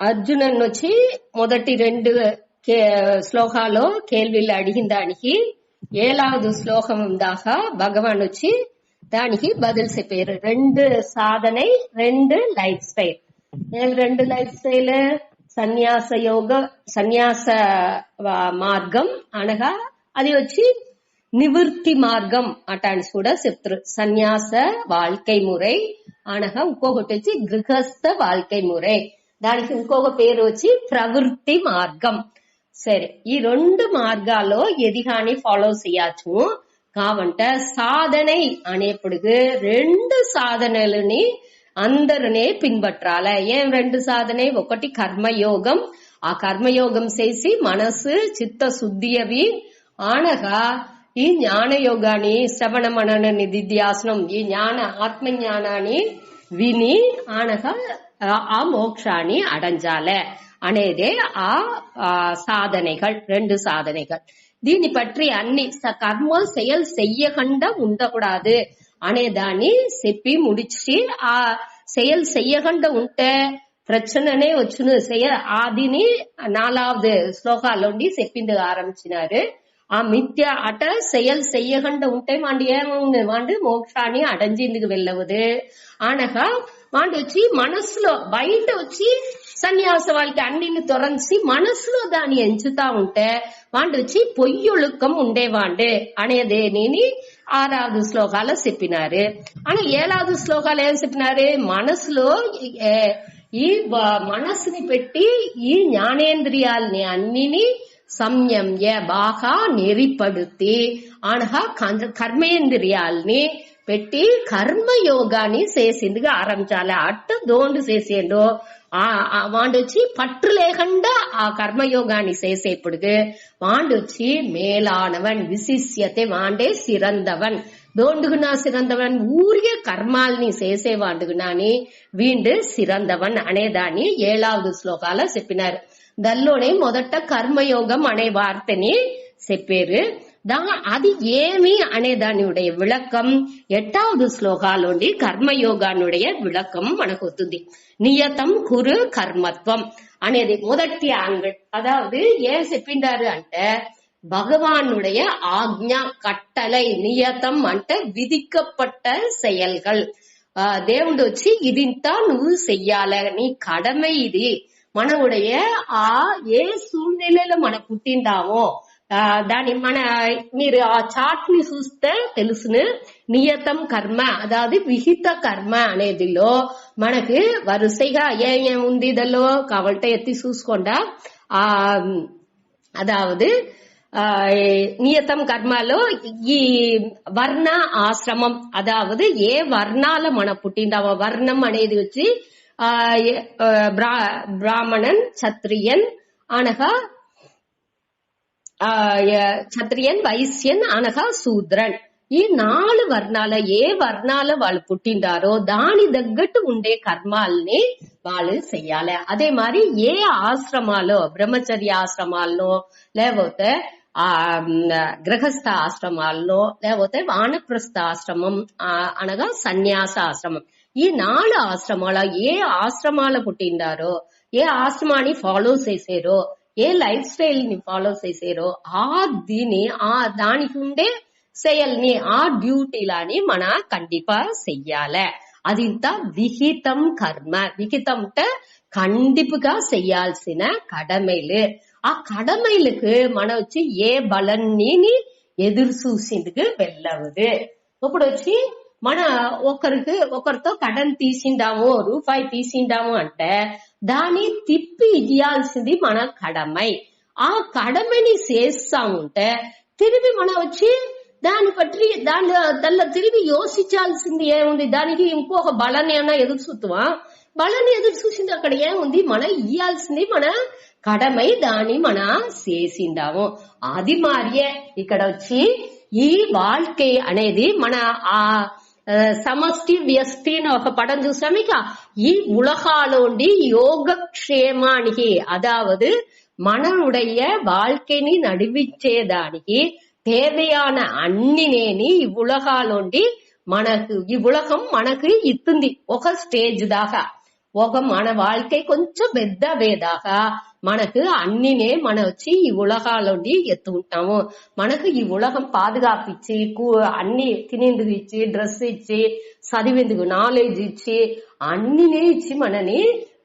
అర్జునన్ వచ్చి మొదటి 2 శ్లోకాలు కేள்విళ్ళు అడిగిందానికి 7వ శ్లోకం దాకా భగవాన్ వచ్చి దానికి బదులు చెప్పారు. 2 సాధனை 2 లైఫ్ స్టైల్. 2 లైఫ్ స్టైల్ సన్యాస మార్గం అనగా అది వచ్చి నివృత్తి మార్గం అటాన్స్ కూడా చెప్తారు. సన్యాస வாழ்க்கை మురై అనగా ఇంకొకటి వచ్చి గృహస్థ வாழ்க்கை మురై, దానికి ఇంకొక పేరు వచ్చి ప్రవృత్తి మార్గం. సరే, ఈ 2 మార్గాల్లో ఎది కానీ ఫాలో చేయొచ్చు. కావంటే సాధனை అనేప్పటికి 2 సాధనలని అందరినే పిన్బట్టాలి. ఏం 2 సాధனை? ఒకటి కర్మయోగం. ఆ కర్మయోగం చేసి మనసు చిత్త శుద్ధి అవి అనగా ఈ జ్ఞాన యోగాన్ని శ్రవణ మనన నిధిధ్యాసనం, ఈ ఆత్మజ్ఞానాన్ని విని అనగా ఆ మోక్షాన్ని అడంజాలే అనేదే ఆ సాధனைகள், 2 సాధனைகள். దీన్ని పற்றி అన్ని కర్మ செயல் செய்யకుండా ఉండకూడదు అనేదాన్ని చెప్పి ముడిచి, ఆ செயல் செய்யకుండా ఉంటే ప్రచననే వచ్చును ఆదిని 4వ శ్లోకాల్లోండి చెప్పింది ఆరంభించినారు. ఆ మిథ్య అట செயல் செய்யకుండా ఉంటే వాడు ఏమవుంది, వాడు మోక్షాన్ని అడంజిందుకు వెళ్ళవదు అనగా వాడు వచ్చి మనసులో బయట వచ్చి సన్యాస వాళ్ళకి అన్నిని తొరంచి మనసులో దాన్ని ఎంచుతా ఉంటే వాడు వచ్చి పొయ్యొழுக்கம் ఉండేవాడు అనేది నేను 6వ శ్లోకాలు చెప్పినారు. అని 7వ శ్లోకాలు ఏం చెప్పినారు? మనసులో ఈ మనసుని పెట్టి ఈ జ్ఞానేంద్రియాలని అన్నిని సంయమ్య బాగా నెరిపడుతి అనగా కర్మేంద్రియాల్ని పెట్టి కర్మయోగాన్ని చేసిందిగా ఆరంభించాలి. అట్ట దోండు చేసేండు వాడు వచ్చి పట్టు లేకుండా ఆ కర్మయోగాన్ని చేసేప్పుడు వాడు వచ్చి మేలానవన్ విశిష్యతే, వాండే సిరందవన్. దోండుగునా సిరందవన్ ఊరికే కర్మాల్ని చేసేవాడుగునాని వీండు సిరందవన్ అనేదాన్ని 7వ శ్లోకాల చెప్పినారు. దానిలోనే మొదట కర్మయోగం అనే వార్తని చెప్పారు. అది ఏమి అనే దానిuடைய విளக்கம் 8వ శ్లోకాలోని కర్మయోగానుடைய విளக்கம் మనకు వస్తుంది. నియతం కురు కర్మత్వం అనేది మొదటి యాంగిల్. అదాவது ஏன் చెప్పిండారు అంటే భగవానుடைய ఆజ్ఞ కట్టలై, నియతం అంటే విధిக்கப்பட்ட செயல்கள். దేవుడు వచ్చి ఇదింతా నువ్వు చెయ్యాలి, నీ కడமை ఇది. మనవుடைய ఏ సూழ்நிலையில మన పుట్టిందామో దాని మీరు ఆ చార్ట్ ని చూస్తే తెలుసును. నియతం కర్మ అదాவது విహిత కర్మ అనేదిలో మనకు వరుసగా ఏముంది ఇదలో కావాలంటే ఎత్తి చూసుకోండా. అదాவது నియతం కర్మలో ఈ వర్ణ ఆశ్రమం, అదాவது ఏ వర్ణాల మన పుట్టిందామో, వర్ణం అనేది వచ్చి బ్రాహ్మణన్, క్షత్రియన్ అనగా క్షత్రియన్, వైశ్యన్ అనగా శూద్రన్. ఈ 4 వర్ణాల ఏ వర్ణాల వాళ్ళు పుట్టిండారో దాని తగ్గట్టు ఉండే కర్మాల్ని వాళ్ళు చెయ్యాలి. అదే మరి ఏ ఆశ్రమాలో, బ్రహ్మచర్య ఆశ్రమాల్లో లేకపోతే గృహస్థ ఆశ్రమాల్లో లేకపోతే వానప్రస్థ ఆశ్రమం అనగా సన్యాస ఆశ్రమం, ఈ 4 ఆశ్రమాల ఏ ఆశ్రమాల పుట్టిండారో, ఏ ఆశ్రమాన్ని ఫాలో చేసారో, ఏ లైఫ్ స్టైల్ ని ఫాలో చేసారో దానికి ఉండే செயல்ని ఆ డ్యూటీలని మన కండిపా చెయ్యాలి. అది ఇంత విహితం కర్మ. విహితం అంటే కండిపుగా చెయ్యాల్సిన కడమైలు. ఆ కడమైలకు మన వచ్చి ఏ బలన్ని ఎదురు చూసేందుకు వెళ్ళవదు. ఇప్పుడు వచ్చి మన ఒకరితో కடன் తీసిండాము, రూపాయి తీసిండాము అంటే దాన్ని తిప్పి ఇయ్యాల్సింది మన కడమై. ఆ కడమని చేస్తా ఉంటే తిరిగి మన వచ్చి దాన్ని పట్టి దానిలో తిరిగి యోచించాల్సింది ఏముంది? దానికి ఇంకొక బలాన్ని ఏమన్నా ఎదురు చూస్తావా? బలాన్ని ఎదురు చూసింది అక్కడ ఏముంది? మన ఇయ్యాల్సింది మన కడమై, దాన్ని మన చేసిండాము. అది మారియే ఇక్కడ వచ్చి ఈ வாழ்க்கை అనేది మన ఆ సమష్టి వ్యష్టిని ఒక పడం చూసాం. ఇక ఈ ఉలగాలోండి యోగక్షేమానికి అదావదు మననుடைய வாழ்க்கைని నడిపించేదానికి தேவையான అన్నినేని ఈ ఉలగాలోండి మనకు ఈ ఉలగం మనకు ఇస్తుంది ఒక స్టేజ్ దాకా. మన வாழ்க்கை కొంచెం పెద్దవేదాకా మనకు అన్నినే మన వచ్చి ఈ ఉలగాలోండి ఎత్తుకుంటాము. మనకు ఈ ఉలగం పాదుగాపిచ్చి అన్ని తినేందుకు ఇచ్చి, డ్రెస్ ఇచ్చి, చదివేందుకు నాలెడ్జ్ ఇచ్చి, అన్నినే ఇచ్చి మనని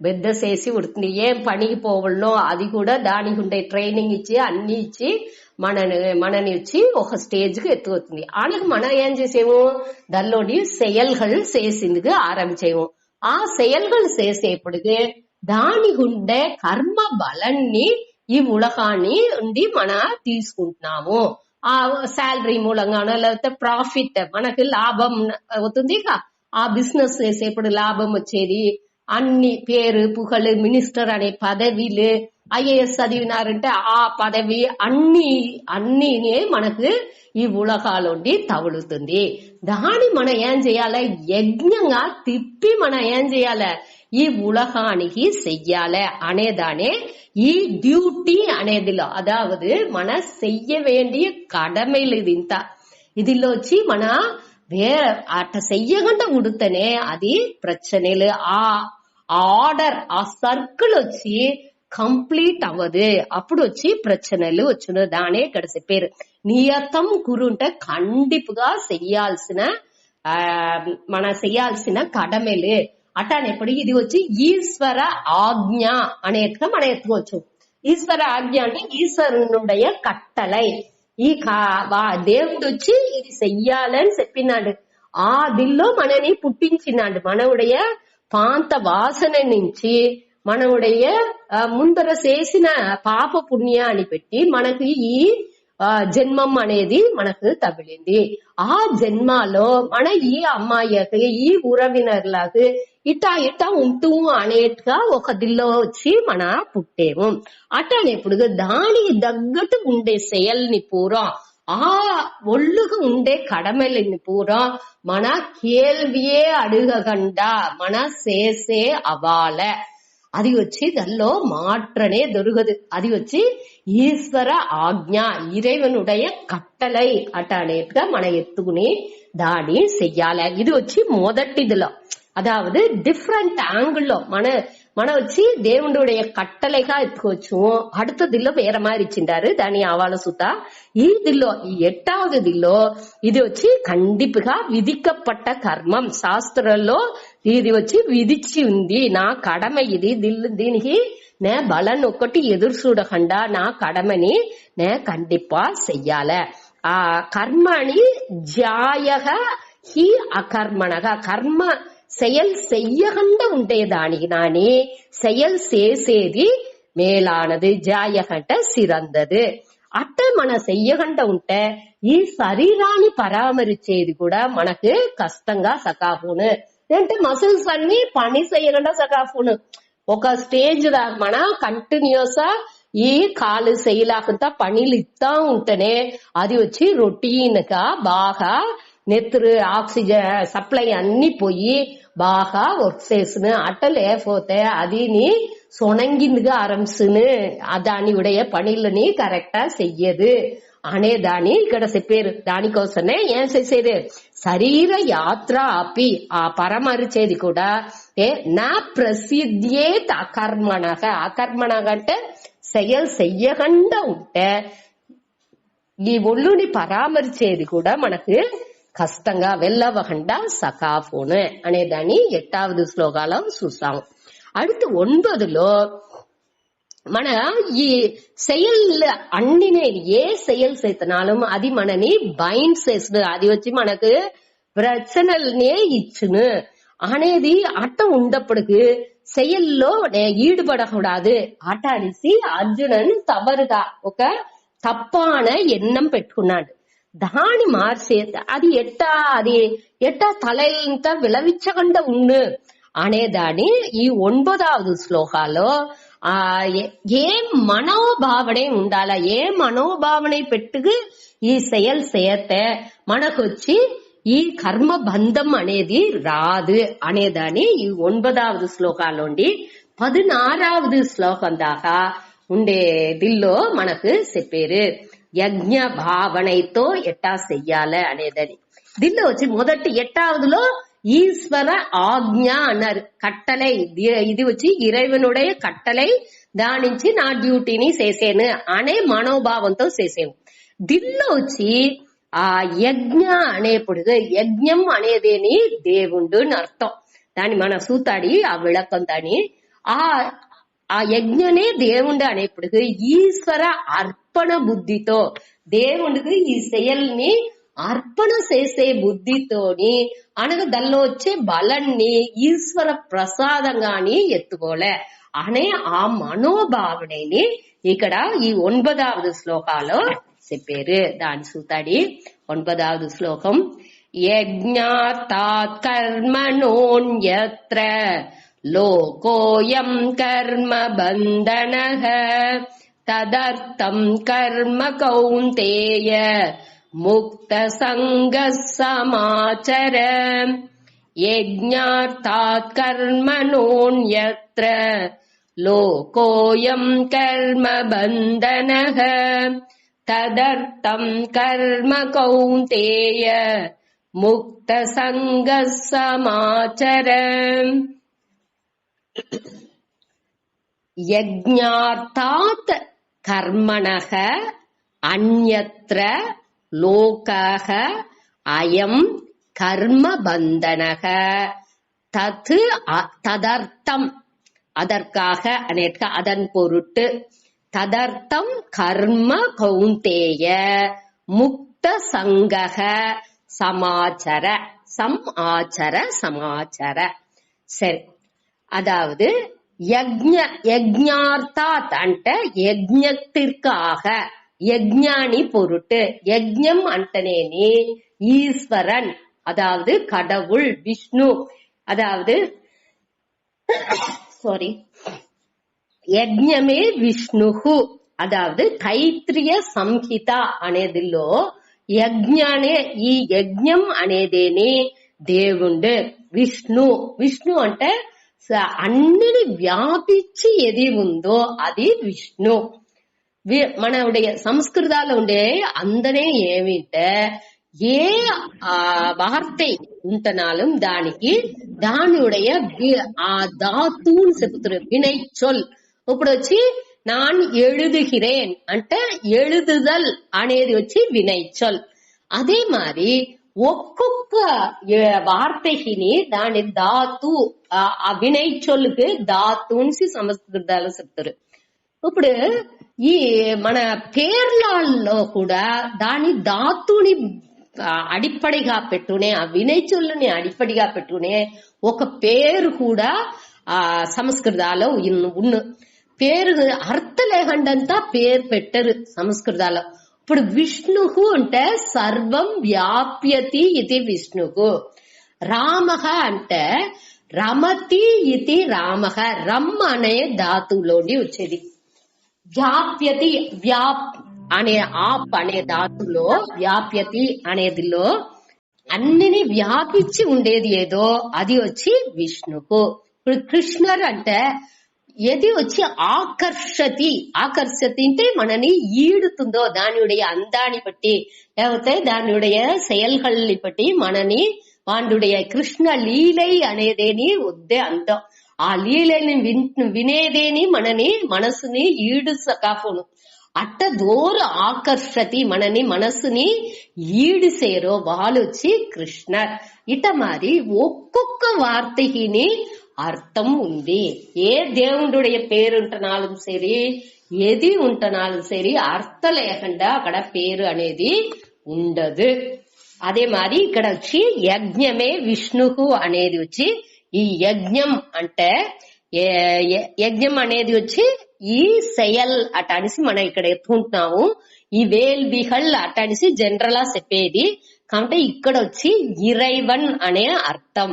పెద్ద చేసి ఉడుతుంది. ఏం పనికి పోవల్లో అది కూడా దానికి ఉండే ట్రైనింగ్ ఇచ్చి అన్ని ఇచ్చి మనని వచ్చి ఒక స్టేజ్ కు ఎత్తుకుతుంది. ఆనకు మనం ఏం చేసేము, దానిలోని செயல்கள் చేసేందుకు ఆరంభించేము. ఆ செயல்கள் చేసేప్పటికి దానికి ఉండే కర్మ బలాన్ని ఈ ఉలగాన్ని ఉండి మన తీసుకుంటున్నాము. ఆ శాలరీ మూలంగానో లేకపోతే ప్రాఫిట్ మనకు లాభం అవుతుంది. ఆ బిజినెస్ చేసేప్పుడు లాభం వచ్చేది, అన్ని పేరు పుగలు, మినిస్టర్ అనే పదవిలు, ఐఏఎస్ చదివినారంటే ఆ పదవి అన్ని మనకు ఈ ఉలగాలోండి తగులుతుంది. దాన్ని మనం ఏం చేయాలి, యజ్ఞంగా తిప్పి మనం ఏం చేయాలి, ఈ ఉలగానికి చెయ్యాలి అనేదానే ఈ డ్యూటీ అనేదిలో. అదావదు మన చెయ్య వేண்டிய கடமைలు ఇంత ఇదిలో వచ్చి మన అట్ట చెయ్యకుండా ఉడుతనే అది ప్రచనలు. ఆ ఆర్డర్ ఆ సర్కిల్ వచ్చి కంప్లీట్ అవ్వదు. అప్పుడు వచ్చి ప్రచనలు వచ్చును. దానే ఇక్కడ చెప్పారు నియతం కురుంటే కండిపుగా చెయ్యాల్సిన మన చెయ్యాల్సిన కడమలు అటానేప్పుడు ఇది వచ్చి ఈశ్వర ఆజ్ఞ అనేట్టుగా మనం ఎత్తుకోవచ్చు. ఈశ్వర ఆజ్ఞ అంటే ఈశ్వరునుடைய కట్టలై. ఈ దేవుడు వచ్చి ఇది చెయ్యాలని చెప్పినాడు. ఆ దిల్లో మనని పుట్టించినాడు. మనవుடைய పాంత వాసన నుంచి మనవుடைய ముందర చేసిన పాప పుణ్యాన్ని పెట్టి మనకు ఈ జన్మం అనేది మనకు తగిలింది. ఆ జన్మలో మన ఈ అమ్మాయికి ఈ ఉరవినర్లకు ఇటా ఉంటూ అనేట్టుగా ఒక దిల్లో వచ్చి మన పుట్టేము. అటనేప్పుడు దానికి తగ్గట్టు ఉండే செயల్ని పూరా ఆ ఒళ్ళుగా ఉండే కడమలని పూరా మన కేల్వియే అడుగకుండా మన చేసే అవాల అది వచ్చి దానిలో మాత్రనే దొరకదు. అది వచ్చి ఈశ్వర ఆజ్ఞ ఇறைவனுடைய కట్టలై అటనేట్టుగా మన ఎత్తుకుని దాన్ని చెయ్యాలి. ఇది వచ్చి మొదటిదిలో. అదావదు డిఫరెంట్ యాంగిల్లో మన వచ్చి దేవుడుடைய కట్టలేగా ఎత్తుకోవచ్చు. அடுத்தదిల్లో వేరే మారి ఇచ్చిండారు దాని ఆవాల సుత. ఈ దిల్లో ఈ 8வது దిల్లో ఇది వచ్చి కండిపుగా విధిக்கப்பட்ட కర్మం. శాస్త్రంలో ఇది వచ్చి విధించి ఉంది. నా కడమ ఇది. దీనికి నే బలన్ ఒక్కటి ఎదురు చూడకుండా నా కడమని నే కండిపా చెయ్యాల. ఆ కర్మని జాయగ హి అకర్మణగా కర్మ செயல் செய்யகண்ட ఉండేదానికి నాని செயல் చేసేది మేలానది. జాయకంట సిరందది. అట్ట మన చెయ్యకుండా ఉంటే ఈ శరీరాన్ని పరామరించేది కూడా మనకు కష్టంగా సకాపును. అంటే మసిల్స్ అన్ని పని చేయకుండా సకాపును. ఒక స్టేజ్ దాకా మన కంటిన్యూస్ ఈ కాలు చేయలేకుండా పనిలు ఇస్తా ఉంటేనే అది వచ్చి రొటీన్ గా బాగా నెత్తురు ఆక్సిజన్ సప్లై అన్ని పోయి బాగా వర్క్ చేసిన. అట్ట లేకపోతే అదిని సొనంగిందిగా ఆరంభిస్తును. దాని ఉடைய పనులని కరెక్టా చెయ్యదు అనేదాన్ని ఇక్కడ చెప్పారు. దానికోసమే ఏం చేసేది, శరీర యాత్ర ఆపి ఆ పరమరిచేది కూడా నా ప్రసిద్ధియే అకర్మణగా. అకర్మణగా అంటే செயல் చెయ్యకుండా ఉంటే ఈ ఒళ్ళుని పరామరిచేది కూడా మనకు కష్టంగా వెళ్ళవకుండా సకాఫోను అనేదాన్ని 8வது శ్లోకాలో చూసాము. அடுத்து 9లో మన ఈ செயல் అన్నినే ఏ செயல் చేతనాலும் అది మనని బైండ్ చేస్తుంది. అది వచ్చి మనకు ప్రచనల్నే ఇచ్చును అనేది అట్ట ఉండప్పటికి செயల్లో ఈడుపడకూడదు అట అనేసి అర్జునన్ తవరుగా ఒక తప్పాన ఎన్నం పెట్టుకున్నాడు. దాని మార్చే అది ఎట్టా తలంత విలవిచ్చకుండా ఉండు అనేదాన్ని ఈ 9வது శ్లోకాలో ఏ మనోభావனை ఉండాల. ఏ మనోభావனை పెట్టుకు ఈ செயல் చేస్తే మనకు వచ్చి ఈ కర్మ బంధం అనేది రాదు అనేదాన్ని ఈ 9வது శ్లోకాలోండి 16வது శ్లోకం దాకా ఉండే దిల్లో మనకు చెప్పారు. యజ్ఞ భావనతో ఎట్టా చెయ్యాలి అనేదని. దీనిలో వచ్చి మొదటి 8వదిలో ஈஸ்வர ஆக்ஞா కట్టలై ఇది వచ్చి ఇరైవనుடைய కట్టలై దానించి నా డ్యూటీని చేసేను అనే మనోభావంతో చేసేవు. దీనిలో వచ్చి ఆ యజ్ఞ అనేప్పుడు యజ్ఞం అనేదేని దేవుడు అని అర్థం. దాని మన సూతాడి ఆ విளக்கம் దాని ఆ యజ్ఞనే దేవుడు అనేప్పుడు ఈశ్వర అర్పణ బుద్ధితో దేవుడికి ఈ செயల్ని అర్పణ చేసే బుద్ధితోని అనగా దానిలో వచ్చే బలాన్ని ఈశ్వర ప్రసాదంగాని ఎత్తుకోలే అనే ఆ మనోభావనని ఇక్కడ ఈ 9వ శ్లోకాలో చెప్పారు. దాని సూతాడి 9వ శ్లోకం యజ్ఞాతాత్ కర్మణోన్యత్ర లోకోయం కర్మ బంధనః తదర్థం కర్మ కౌంతేయ ముక్త సంగః సమాచర. యజ్ఞార్థాత్ కర్మణోన్యత్ర లోకోయం కర్మ బంధనః తదర్థం కర్మ కౌంతేయ ముక్త సంగః సమాచర. యజ్ఞార్థాత్ కర్మణః అన్యత్ర లోకః అయం కర్మ బంధనః తదర్థం அதற்காக అనేక அதன் பொருட்டு ததர்த்தம் கர்ம கௌந்தேய முக்த சங்கக சமாச்சர சமாச்சர. சரி, அதாவது యజ్ఞార్థాత్ అంటే యజ్ఞத்திற்காக యజ్ఞాని పొరుட்டு. యజ్ఞం అంటేనేని ఈశ్వరన్ அதாவது கடவுள் விஷ்ணு அதாவது సారీ యజ్ఞమే విష్ణుహు అదావదు తైత్రియ సంహిత అనేదిలో యజ్ఞానే ఈ యజ్ఞం అనేదేని దేవుడు విష్ణు. విష్ణు అంటే అన్నిని వ్యాపించి ఏది ఉందో అది విష్ణు. మనடைய సంస్కృతాల్లో ఉండే అందరే ఏమింటే ఏ వార్த்தை ఉంటనాலும் దానికి దానిuடைய ఆ ధాతువుని చెప్తారు వినై చొల్. ఇప్పుడు వచ్చి நான் எழுதுகிறேன் అంటే எழுதுதல் అనేది వచ్చి వినై చొల్. అదే మరి ఒక్కొక్క వార్తకిని దాని ధాతు ఆ వినై చొల్లుకి ధాతుని సంస్కృతాల్లో చెప్తారు. ఇప్పుడు ఈ మన పేర్లలో కూడా దాని ధాతుని అడిప్పడిగా పెట్టునే ఆ వినయ చొల్లుని అడిప్పడిగా పెట్టునే ఒక పేరు కూడా ఆ సంస్కృతాల్లో ఉన్న పేరు అర్థ లేకుండంతా పేరు పెట్టరు సంస్కృతాల్లో. ఇప్పుడు విష్ణువు అంటే సర్వం వ్యాప్యతి ఇది విష్ణువు. రామః అంటే రమతి ఇది రామః. రమ్ అనే ధాతువులోని వచ్చేది. వ్యాప్యతి అనే ఆప్ అనే ధాతులో వ్యాప్యతి అనేదిలో అన్నిని వ్యాపించి ఉండేది ఏదో అది వచ్చి విష్ణువు. ఇప్పుడు కృష్ణర్ అంటే ఏది వచ్చి ఆకర్షతి. ఆకర్షతి అంటే మనని ఈడుతుందో దానిuடைய అందాన్ని బట్టి లేకపోతే దానిuடைய செயல்களை బట్టి మనని వాండుடைய కృష్ణ లీలై అనేదేని వద్దే అందం. ఆ లీలని వినేదేని మనని మనసుని ఈడుసకాపును అట్ట దూర ఆకర్షతి మనని మనసుని ఈడిసేరో వాళ్ళు వచ్చి కృష్ణర్. ఇట మరి ఒక్కొక్క వార్తకిని అర్థం ఉంది. ఏ దేవుడుடைய పేరు ఉంటనాலும் సరి ఏది ఉంటనాலும் సరి అర్థ లేకుండా అక్కడ పేరు అనేది ఉండదు. అదే మరి ఇక్కడ వచ్చి యజ్ఞమే విష్ణువు అనేది వచ్చి ఈ యజ్ఞం అంటే యజ్ఞం అనేది వచ్చి ఈ செயல் అటనిసి మనం ఇక్కడ ఎత్తుకుంటున్నాము. ఈ వేల్విహల్ అటనిసి జనరల్ గా చెప్పేది కాబట్టి ఇక్కడ వచ్చి ఇరైవన్ అనే అర్థం.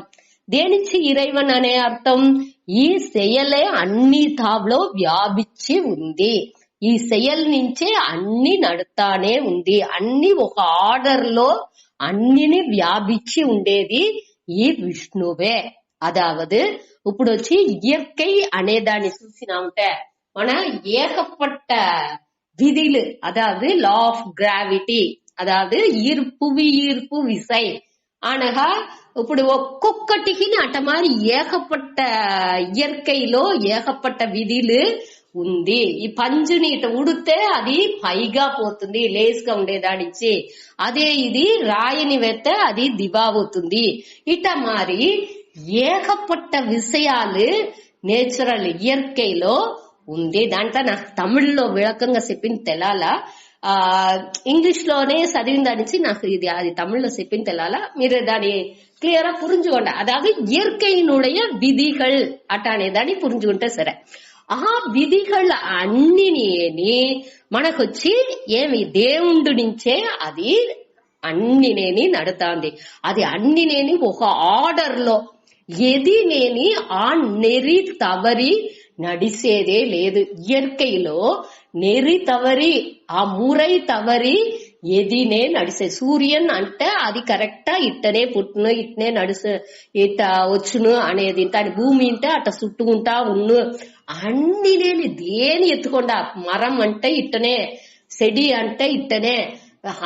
దేనించి ఇరైవన్ అనే అర్థం ఈ செயలే అన్ని తావులో వ్యాపించి ఉంది. ఈ செயల్ నుంచే అన్ని నడుతానే ఉంది. అన్ని ఒక ఆర్డర్ లో అన్నిని వ్యాపించి ఉండేది ఈ విష్ణువే. అదావదు ఇప్పుడు వచ్చి ఇయற்கை అనే దాన్ని చూసినామంటే మన ஏகப்பட்ட விதிలు அதாவது லா ஆஃப் கிராவிட்டி அதாவது புவி ஈர்ப்பு விசை అనగా ఇప్పుడు ఒక్కొక్కటికి అట మారి ఏకపట్ట ఇయర్కైలో ఏకపట్ట విధులు ఉంది. ఈ పంజుని ఇట ఉడితే అది పైగా పోతుంది, లేస్గా ఉండేదాడిచ్చి. అదే ఇది రాయిని వెత్తే అది దివావుతుంది. ఇట మారి ఏకపట్ట విషయాలు నేచురల్ ఇయర్కైలో ఉంది. దాంట్లో నాకు తమిళ్లో విளக்கంగా చెప్పింది తెలాలా, ఇంగ్లీష్ లోనే చదివిన దానిచ్చి నాకు ఇది అది தமிழ்ல చెప్పింది తెలాలా. మీరు దాన్ని క్లియరా புரிஞ்சுக்கோங்க. அதாவது இயற்கையினுடைய விதிகள் అనే దాన్ని పురించుకుంటే సరే. ఆ విధిகள் అన్నినేని మనకొచ్చి ఏమి దేవుడి నుంచే అది అన్నినేని నడుతాంది. అది అన్నినేని ఒక ఆర్డర్ లో ఎదినేని ఆ నెరి తవరి నడిసేదే లేదు. ఇయర్కైలో నెరి తవరి ఆ మురై తవరి ఎదినే నడిసే. సూర్యన్ అంటే అది కరెక్టా ఇట్టనే పుట్టును ఇట్నే నడుసు ఇట్ట వచ్చును అనేది. దాని భూమి అంటే అట్ట చుట్టుకుంటా ఉన్ను అన్నినేని దేని ఎత్తుకుండా. మరం అంటే ఇట్టనే, సెడి అంటే ఇట్టనే,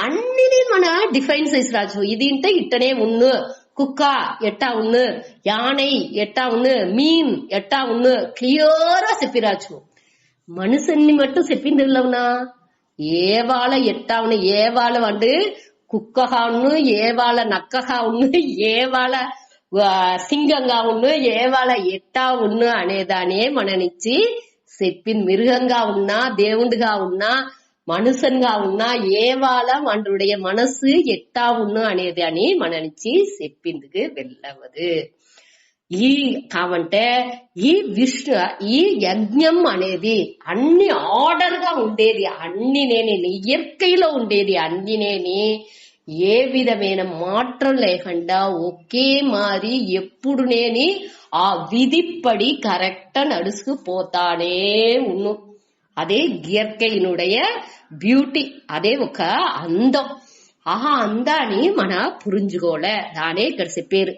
అన్నిని మన డిఫైన్ చేసి రాజు. ఇది అంటే ఇట్టనే ఉన్ను, కుక్క ఎట్టా ఉన్ను, యాனை ఎట్టా ఉన్ను, மீன் ఎట్టా ఉన్ను క్లియరా చెప్పిరాజు. మనుషుని మట్టు చెప్పింది இல்லவனா ఏవాళ ఎట్టా ఉన్ను, ఏవాళ వండు కుక్కగా ఉన్ను, ఏవాళ నక్కగా ఉన్ను, ఏవాళ సింగంగా ఉన్ను, ఏవాళ ఎట్టా ఉన్ను అనేదానే మననిచ్చి చెప్పింది. మిరుగంగా ఉన్నా, దేవుడిగా ఉన్నా, మనుషన్గా ఉన్నా ఏవాళ వండుடைய మనసు ఎట్టా ఉన్ను అనేది అని మననిచ్చి చెప్పిందుకు వెళ్ళవదు. ఈ కావంటే ఈ విష్ణు ఈ యజ్ఞం అనేది అన్ని ఆర్డర్ గా ఉండేది, అన్ని నేని ఇయర్కైలో ఉండేది, అన్ని నేని ఏ విధమైన మాత్రం లేకుండా ఒకే మారి ఎప్పుడు నేని ఆ విధిపడి కరెక్ట్ నడుచుకుపోతానే ఉన్ను. అదే ఇయర్కైనుடைய బ్యూటీ, అదే ఒక అందం. ఆ అందాన్ని మన పురించుకోలే, దానే ఇక్కడ చెప్పారు.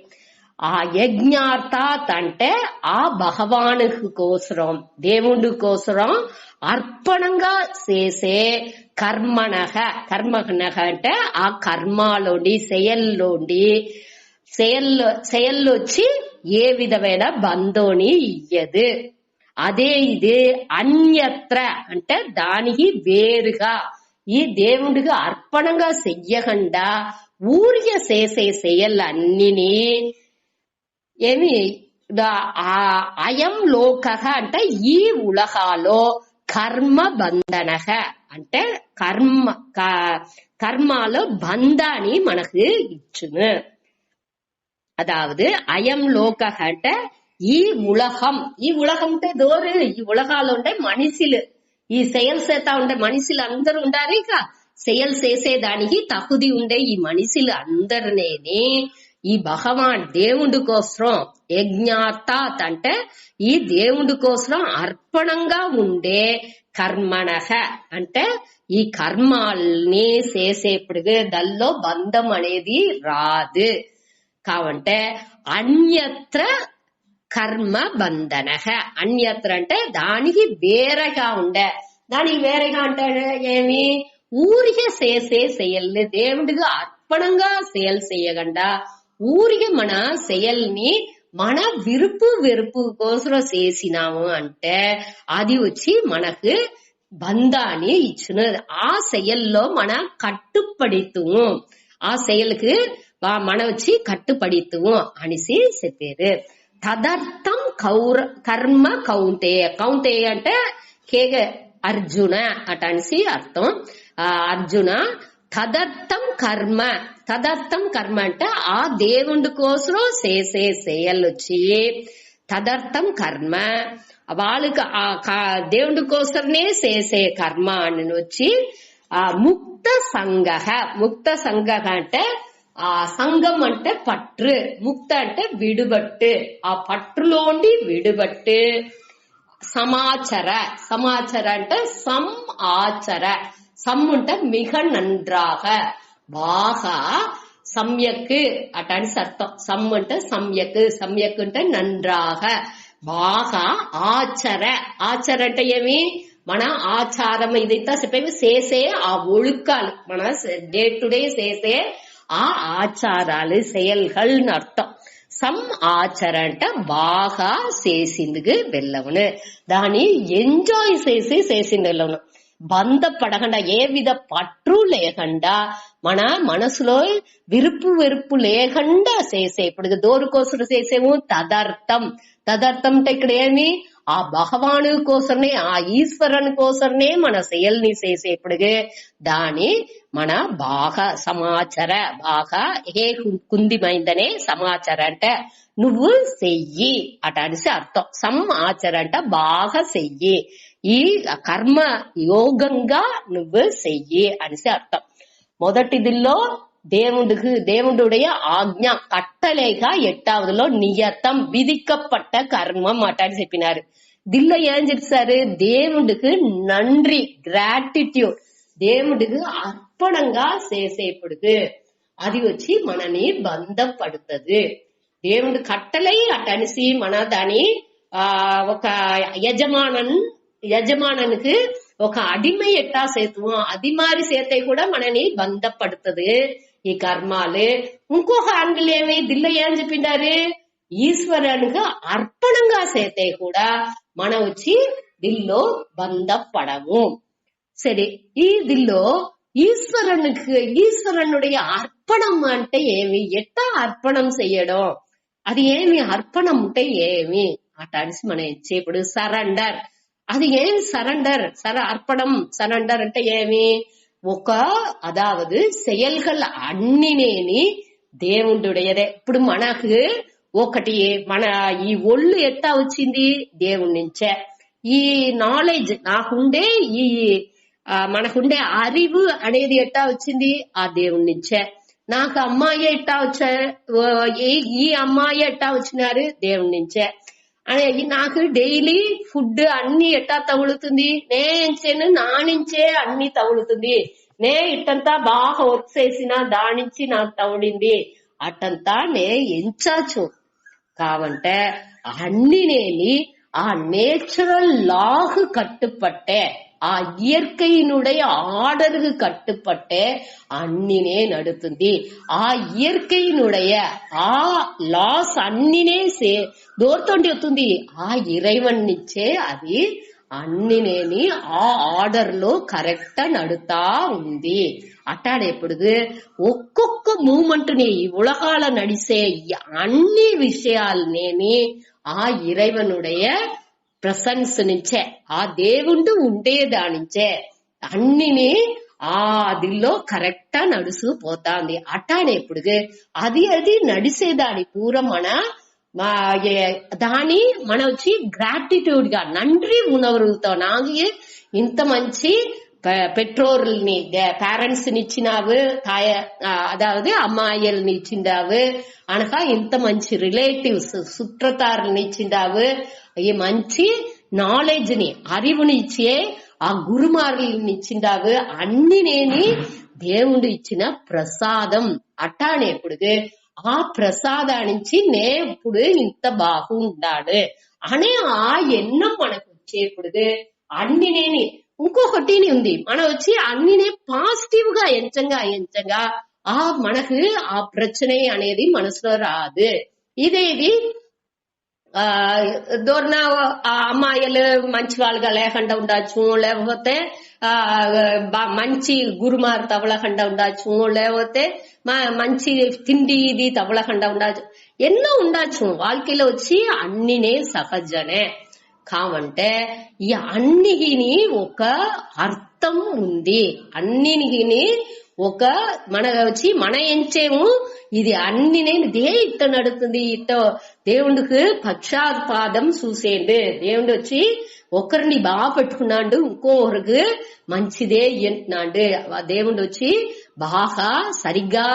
ఆ యజ్ఞార్థాత్ అంటే ఆ భగవానుకు కోసరం, దేవుడి కోసరం అర్పణంగా చేసే కర్మనగ. కర్మనగ అంటే ఆ కర్మలోండి செயல்லొచ్చి ఏ విధమైన బంధోని ఇయ్యదు. అదే ఇది అన్యత్ర అంటే దానికి వేరుగా ఈ దేవుడికి అర్పణంగా చెయ్యకుండా ఊరికే చేసే செயல்லన్నిని ఏమి అయం లోక అంటే ఈ ఉలగాలో కర్మ బంధనగ అంటే కర్మలో బంధాన్ని మనకు ఇచ్చును. అదావదు అయం లోక అంటే ఈ ఉలగం. ఈ ఉలగం అంటే దోరు, ఈ ఉలగాలు ఉంటే మనుషులు, ఈ செயல் చేతా ఉండే మనుషులు అందరూ ఉండాలి. ఇక செயல் చేసేదానికి తగుది ఉండే ఈ మనుషులు అందరినేని ఈ భగవాన్ దేవుడి కోసం యజ్ఞార్థాత్ అంటే ఈ దేవుడి కోసం అర్పణంగా ఉండే కర్మనగ అంటే ఈ కర్మాల్ని చేసేప్పుడు దానిలో బంధం అనేది రాదు. కావంటే అన్యత్ర కర్మ బంధనగ. అన్యత్ర అంటే దానికి వేరేగా ఉండే, దానికి వేరేగా అంటే ఏమి ఊరికే చేసే செயల్ దేవుడిగా అర్పణంగా செயల్ చేయకుండా ఊరికే మన செயల్ని మన విరుపు వెరుపు కోసం చేసినాము అంటే అది వచ్చి మనకు బంధాన్ని ఇచ్చును. ఆ செயల్లో మన కట్టుపడితుము, ఆ செயலுக்கு మన వచ్చి కట్టుపడితుము అనేసి చెప్పారు. తదర్థం కర్మ కౌంతేయ. కౌంతేయ అంటే కేగ అర్జున అటనేసి అర్థం. అర్జున తదర్థం కర్మ. తదర్థం కర్మ అంటే ఆ దేవుడి కోసం చేసే செயల్ వచ్చి తదర్థం కర్మ. వాళ్ళకి ఆ దేవుడి కోసమే చేసే కర్మ అని వచ్చి ముక్త సంగ. ముక్త సంగ అంటే ఆ సంఘం అంటే పట్టు, ముక్త అంటే విడుబట్టు, ఆ పట్టులోండి విడుబట్టు. సమాచార. సమాచార అంటే సం ఆచర. సమ్ అంటే మిగ నంద్రాగ బాగా సమ్యక్ అటని అర్థం. సమ్ అంటే సమ్యక్, సమ్యక్ అంటే నంద్రాగ బాగా ఆచర. ఆచర అంటే ఏమి మన ఆచారం ఇదంతా చెప్పేవి చేసే ఆ ఒழுக்காలు మన డే టు డే చేసే ఆ ఆచారాలు செயல்கள்னு అర్థం. సమ్ ఆచరణ అంటే బాగా చేసిందుకు వెళ్ళవును, దాన్ని ఎంజాయ్ చేసింది వెళ్ళవును. బంధపడకుండా ఏ విధ పట్టు లేకుండా మన మనసులో విరుపు లేకుండా చేసే. ఇప్పుడు దోరు కోసం చేసేము తదర్థం. తదర్థం అంటే ఇక్కడ ఏమి, ఆ భగవాను కోసమే, ఆ ఈశ్వరుని కోసమే మన செயల్ని చేసేప్పుడు దాని మన బాగా సమాచార బాగా ఏ కుందిమైందనే సమాచార అంటే నువ్వు చెయ్యి అట అనేసి అర్థం. సమాచార అంటే బాగా చెయ్యి, ఈ కర్మ యోగంగా నువ్వు చెయ్యి అనేసి అర్థం. మొదటిదిలో దేవుడుடைய ఆజ్ఞ కట్టలేక, ఎట్టావదులో నియతం విధిக்கப்பட்ட కర్మం అట అని చెప్పినారు. దీనిలో ఏం చేశారు, దేవుడికి నండ్రి గ్రాటిట్యూడ్, దేవుడికి అర్పణంగా చేసేప్పుడు అది వచ్చి మనని బంధపడుతుంది. దేవుడు కట్టలై అటనిసి మన దాని ఒక యజమానునికి ఒక అడిமை ఎట్టా సేతువో అది మారి సేతే కూడా మనని బంధపడుతుంది ఈ కర్మాలు. ఇంకొక యాంగిల్ ఏమి దిల్ల ఏం చెప్పిండారు, ఈశ్వరునికి అర్పణంగా సేతే కూడా మనం వచ్చి దిల్లో బంధపడము. సరే, ఈ దిల్లో ఈశ్వరునుடைய అర్పణం అంటే ఏమి, ఎట్టా అర్పణం చెయ్యడం, అది ఏమి అర్పణం అంటే ఏమి అటానిసి మనం ఇప్పుడు సరెండర్. అది ఏమి సరెండర్, అర్పణం సరెండర్ అంటే ఏమి, ఒక అదావదు செயல்கள் అన్నినేని దేవుడుடையదే. ఇప్పుడు మనకు ఒకటి మన ఈ ఒళ్ళు ఎట్టా వచ్చింది, దేవుడి నుంచే. ఈ నాలెడ్జ్ నాకుండే, ఈ మనకుండే అరివు అనేది ఎట్టా వచ్చింది, ఆ దేవుడి నుంచే. నాకు అమ్మాయి ఎట్టా వచ్చా, ఈ అమ్మాయి ఎట్టా వచ్చినారు, దేవుడి నుంచే. నాకు డైలీ ఫుడ్ అన్ని ఎట్టా తగులుతుంది, నేంచేను నా నుంచే అన్ని తగులుతుంది. నే ఇట్టంతా బాగా వర్క్ చేసినా దానించి నాకు తగుడింది అట్టంతా నే ఎంచాచు. కావంటే అన్నినేని ఆ నేచురల్ லாக்கு கட்டுப்பட்டே, ఆ இயற்கையினுடைய ஆர்டருக்கு கட்டுப்பட்டே అన్నినే నడుతుంది. ఆ ఇయర్కైనుடைய ఆ లాస్ అన్నినే దోర్తోండి వస్తుంది, ఆ ఇరైవన్ నుంచే అది అన్నినేని ఆ ఆర్డర్ లో కరెక్ట్ నడుతా ఉంది. అట్టాడేప్పుడు ఒక్కొక్క మూమెంట్ ని ఉలగాల నడిసే అన్ని విషయాలనేమి ఆ ఇరైవనుடைய ప్రసన్స్ నుంచే, ఆ దేవుడు ఉండేదానించే అన్నిని ఆ దిల్లో కరెక్ట్ నడుసు పోతాంది. అట్టానేప్పుడు అది నడిసేదాని పూర్వం దాని మన వచ్చి గ్రాటిట్యూడ్ గా నండ్రి ఉనవరుతో, నాకు ఇంత మంచి பெற்றோர்ని పేరెంట్స్ నిచ్చినావు, అదావదు అమ్మాయిల్ని ఇచ్చిండావు అనగా ఇంత మంచి రిలేటివ్స్ సుట్రతారుని ఇచ్చిండావు, ఈ మంచి నాలెడ్జ్ ని అరివుని ఇచ్చే ఆ గురుమారుల్ని ఇచ్చిండావు, అన్నినేని దేవుడు ఇచ్చిన ప్రసాదం. అట్టానేప్పుడు ఆ ప్రసాదానించి నే ఇప్పుడు ఇంత బాగుండాడు అనే ఆ ఎన్నం మనకు వచ్చేప్పుడు అన్నినేని ఇంకొకటి ఉంది, మనం వచ్చి అన్నినే పాజిటివ్ గా ఎంచంగా ఆ మనకు ఆ ప్రచన అనేది మనసులో రాదు. ఇదేది దూరన అమ్మాయిలు మంచి వాళ్ళుగా లేకుండా ఉండొచ్చు, లేకపోతే మంచి గురుమారు తవలకుండా ఉండొచ్చు, లేకపోతే మంచి తిండి ఇది తవలకుండా ఉండొచ్చు, ఎన్నో ఉండొచ్చు. వాళ్ళకిలో వచ్చి అన్నినే సహజనే. కావంటే ఈ అన్నిటిని ఒక అర్థం ఉంది, అన్నిటిని ఒక మన వచ్చి మన ఎంచేము ఇది అన్నినే దే ఇట్ట నడుతుంది. ఇట్ట దేవుడికి పక్షాపాదం చూసేండు, దేవుడు వచ్చి ఒకరిని బాగా పెట్టుకున్నాడు, ఇంకొకరికి మంచిదే ఎంటున్నాడు. దేవుడు వచ్చి బాగా సరిగ్గా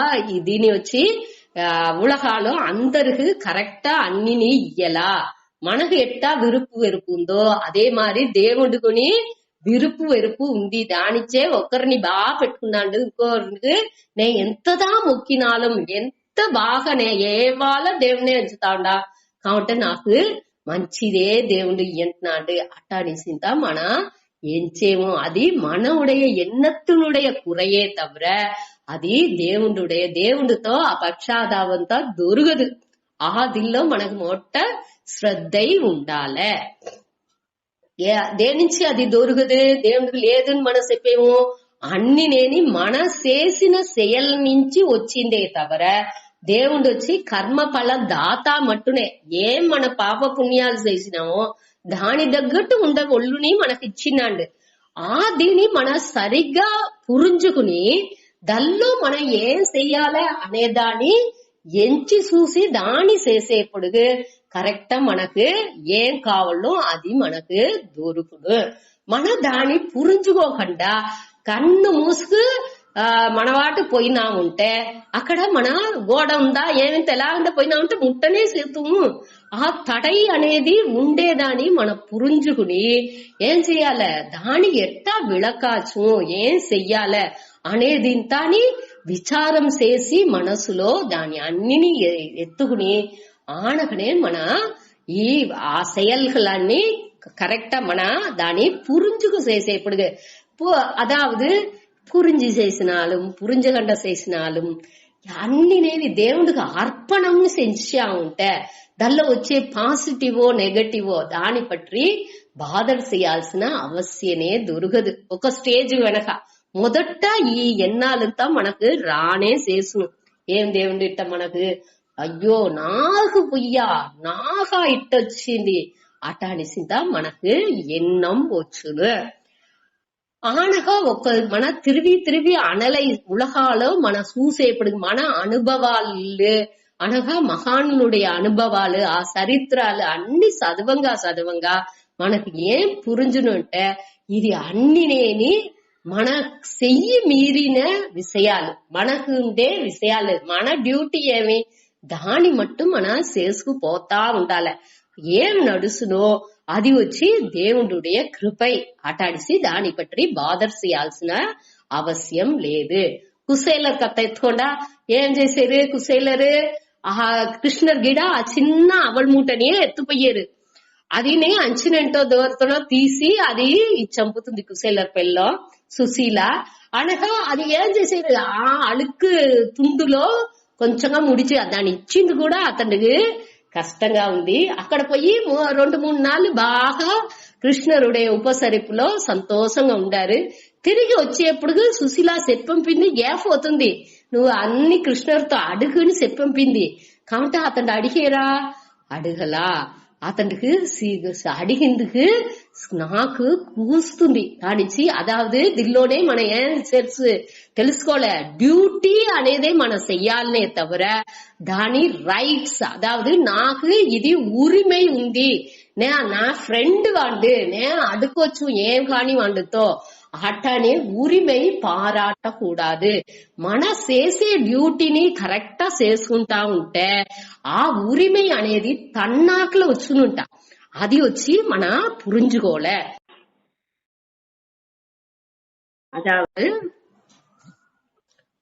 దీని వచ్చి ఉలగాలో అందరికి కరెక్టా అన్నిని ఇయ్యలా. మనకు ఎట్టా విరుపు వెరుపు ఉందో అదే మరి దేవుడికొని విరుపు వెరుపు ఉంది, దానిచ్చే ఒకరిని బాగా పెట్టుకున్నాడు, ఇంకొకరికి నే ఎంతదా మొక్కినాலும் ఎంత బాగా నే ఏ వాళ్ళ దేవుడినే ఎంచుతాడా, కాబట్టి నాకు మంచిదే దేవుడు ఎంటున్నాడు అట్టానిసింత మన ఎంచేమో అది మనవుடைய ఎన్నத்தினுடைய குறையே தவிர అది దేవుడితో ఆ పక్షాదావంతా దొరకదు. దీనిలో మనకు మొట్ట శ్రద్ధై ఉండాలే. దేని నుంచి అది దొరకదు, దేవుడికి లేదని మనం చెప్పేము. అన్ని నేని మన చేసిన செயல் నుంచి వచ్చిందే తవర దేవుడు వచ్చి కర్మ ఫల దాత మట్టునే. ఏం మన పాప పుణ్యాలు చేసినామో దాని తగ్గట్టు ఉండే ఒళ్ళుని మనకి ఇచ్చినాడు. దీన్ని మన సరిగ్గా పురుంజుకుని దల్లో మనం ఏం చెయ్యాలి అనే దాన్ని ఎంచి చూసి దాన్ని చేసేప్పుడు కరెక్ట్ మనకు ఏం కావాలో అది మనకు దొరుకుడు. మన దాన్ని పురుంజుకోకుండా కన్ను మూసుకు మనవాటు పోయినాముంటే అక్కడ మన గోడ ఉందా ఏమింత ఎలా ఉంటే పోయినామంటే ముట్టనే చేతుము. ఆ తడై అనేది ఉండేదాన్ని మన పురుంజుకుని ఏం చెయ్యాలి, దాని ఎట్టా విళకాచు ఏం చెయ్యాలి అనేది తాని విచారం చేసి మనసులో దాని అన్నిని ఎత్తుకుని ఆనకనే మన ఆ செயல்களన్నీ కరెక్టా మన దాన్ని పురుంజుకు చేసేప్పుడు அதாவது புரிஞ்சு చేసినాலும் புரிஞ்சகண்ட చేసినాலும் అన్ని నేవి దేవుడికి అర్పణం సెంచా ఉంటే దానిలో వచ్చే పాజిటివో నెగటివో దాని పట్టి బాధలు చేయాల్సిన అవశ్యమే దొరకదు. ఒక స్టేజ్ వెనక మొదట ఈ ఎన్నాళ్ళంతా మనకు రానే చేసును. ఏం దేవుడి ఇట్ట మనకు అయ్యో నాకు పుయ్యా నాగా ఇట్టొచ్చింది అటానిసింత మనకు ఎన్నం వచ్చును. ஆனகா మన తిరిగి అనలై ఉలగాలో మన చూసేప్పుడు మన అనుభవాలు అనగా మహానుடைய అనుభవాలు ఆ చరిత్రలు అన్ని చదవంగా మనకు ఏం పురుంజునంటే ఇది అన్ని నేని మన చెయ్యి మీరిన విషయాలు, మనకు ఉండే విషయాలు. మన డ్యూటీ ఏమి దాని మట్టు మన చేసుకుపోతా ఉండాలి. ఏం నడుసునో అది వచ్చి దేవుడుடைய కృపై అటాడిసి దాని పట్టి బాధర్ చేయాల్సిన అవశ్యం లేదు. కుశేలర్ కథ ఎత్తుకుండా ఏం చేశారు కుశేలరు కృష్ణర్ గిడ ఆ చిన్న అవల్ మూటని ఎత్తుపోయారు. అది అంచినంటో దూరతనో తీసి అది చంపుతుంది కుశేలర్ పెళ్ళో సుశీల అనగా అది ఏం చేశారు ఆ అழுக்கு తుండులో కొంచెంగా ముడిచి దాన్ని ఇచ్చింది కూడా అతనికి కష్టంగా ఉంది. అక్కడ పోయి 2-3 నాళ్ళు బాగా కృష్ణరుடைய ఉపసరిపులో సంతోషంగా ఉండారు. తిరిగి వచ్చేప్పుడు సుశీల చెప్పంపింది ఏపోతుంది, నువ్వు అన్ని కృష్ణుడితో అడుగుని చెప్పంపింది. కాబట్టి అతను అడిగేరా అడగలా, అతనికి అడిగిందుకు నాకు కూస్తుంది కానిచ్చి. అదావదు దిల్లోనే మనం ఏం తెలుసుకోలే, డ్యూటీ అనేది మనం చెయ్యాలనే తవర దాని రైట్స్ అదావదు నాకు ఇది ఉరిమై ఉంది, నా ఫ్రెండ్ వాడు నే అడుకోవచ్చు ఏం కాని వాడుతో అట్టనే ఉరిమై పారాటకూడదు. మన చేసే డ్యూటీని కరెక్టా చేసుకుంటా ఉంటే ఆ ఉరిమై అనేది తన్నాకలో వచ్చునుంట, అది వచ్చి మన పురుంజుకోలే. అదావదు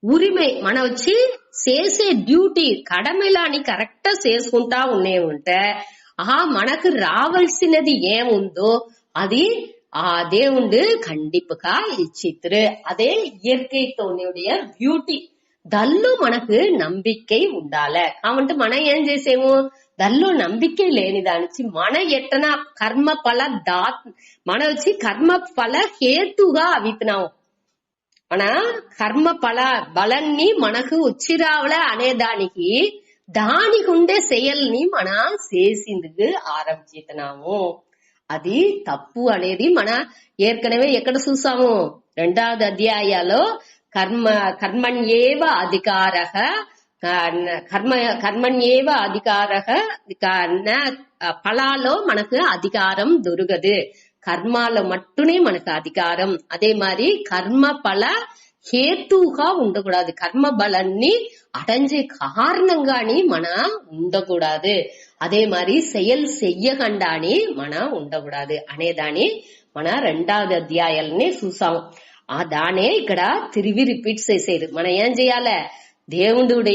ఉరిమై మన వచ్చి చేసే డ్యూటీ కడమలాని కరెక్టా చేసుకుంటా ఉంటే మనకు రావాల్సినది ఏముందో అది ఆ దేవుడు கண்டிப்பா இச்சித்திரு. அதே இயற்கைத்தோனுடைய பியூட்டி దల్లో మనకు నம்பிకై ఉండాలి. కాబట్టి మనం ఏం చేసేము దల్లో నம்பிకై లేని దానిచి మన ఎట్టన కర్మ ఫల మన వచ్చి కర్మ ఫల హేతుగా అవితున్నాము. మన కర్మ ఫల బలాన్ని మనకు వచ్చి రావాల అనే దానికి ఉండే செயల్ని మన చేసిందుకు ఆరంభిస్తున్నాము. అది తప్పు అనేది మన ఏర్కనవే ఎక్కడ చూసాము 2వ అధ్యాయాలో కర్మణ్యేవ అధికారః కర్మణ్యేవ అధికారః ఫలాలో మనకు అధికారం దొరకదు, కర్మాలో మట్టునే మనకు అధికారం. అదే మరి కర్మ ఫల హేతుగా ఉండకూడదు, కర్మ బలాన్ని అటంచే కారణంగాని మన ఉండకూడదు. అదే మరి செயல் చెయ్యకుండాని మన ఉండకూడదు అనేదాన్ని మన 2వ అధ్యాయాలని చూసాం. దానే ఇక్కడ తిరిగి రిపీట్ చేసేది. మనం ఏం చెయ్యాలి, దేవుడికి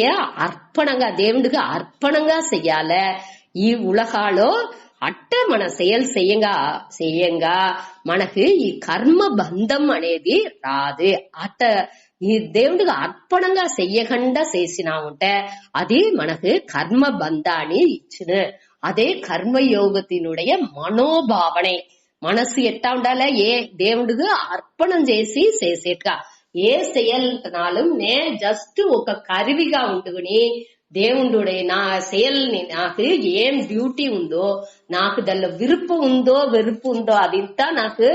అర్పణంగా చెయ్యాలి. ఈ ఉలగాలో అట్ట మన செயல் చెయ్యంగా మనకు ఈ కర్మ బంధం అనేది రాదు. అట్ట ఈ దేవుడికి అర్పణంగా చెయ్యకుండా చేసినా ఉంటే అది మనకు కర్మ బంధాన్ని ఇచ్చును. అదే కర్మయోగத்தினுடைய మనోభావనే. మనసు ఎట్టా ఉండాలి, ఏ దేవుడికి అర్పణం చేసి చేసేట్టుగా. ఏ செயல்னாலும் నే జస్ట్ ఒక కరువిగా ఉంటుకుని దేవుడుడే నా செயల్ని నాకు ఏం డ్యూటీ ఉందో, నాకు దానిలో విరుப்பம் ఉందో వెరుపు ఉందో అదింతా నాకు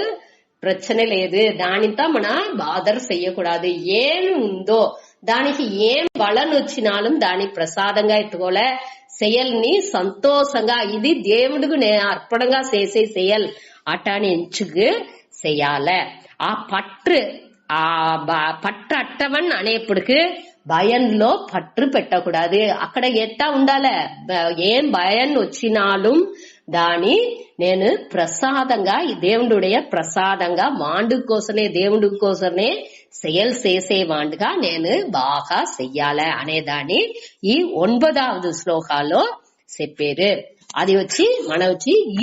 ప్రశ్న లేదు. దానితో మన బాధర్ చెయ్యకూడదు. ఏమి ఉందో దానికి ఏం బలం వచ్చినాலும் దాని ప్రసాదంగా ఎత్తుకోలే. செயల్ని సంతోషంగా ఇది దేవుడికి నే అర్పణంగా చేసే செயல் అటాని ఎంచుకు చెయ్యాలి. ఆ పట్టు అట్టవన్ అనేప్పటికి భయంలో పట్టు పెట్టకూడదు. అక్కడ ఎట్టా ఉండాలి, ఏం భయం వచ్చినాலும் దాని నేను ప్రసాదంగా ఈ దేవుడుடைய ప్రసాదంగా వాండు కోసమే దేవుడి కోసమే செயல் చేసేవాండుగా నేను బాగా చెయ్యాలి అనేదాన్ని ఈ 9వ శ్లోకాల్లో చెప్పారు. అది మన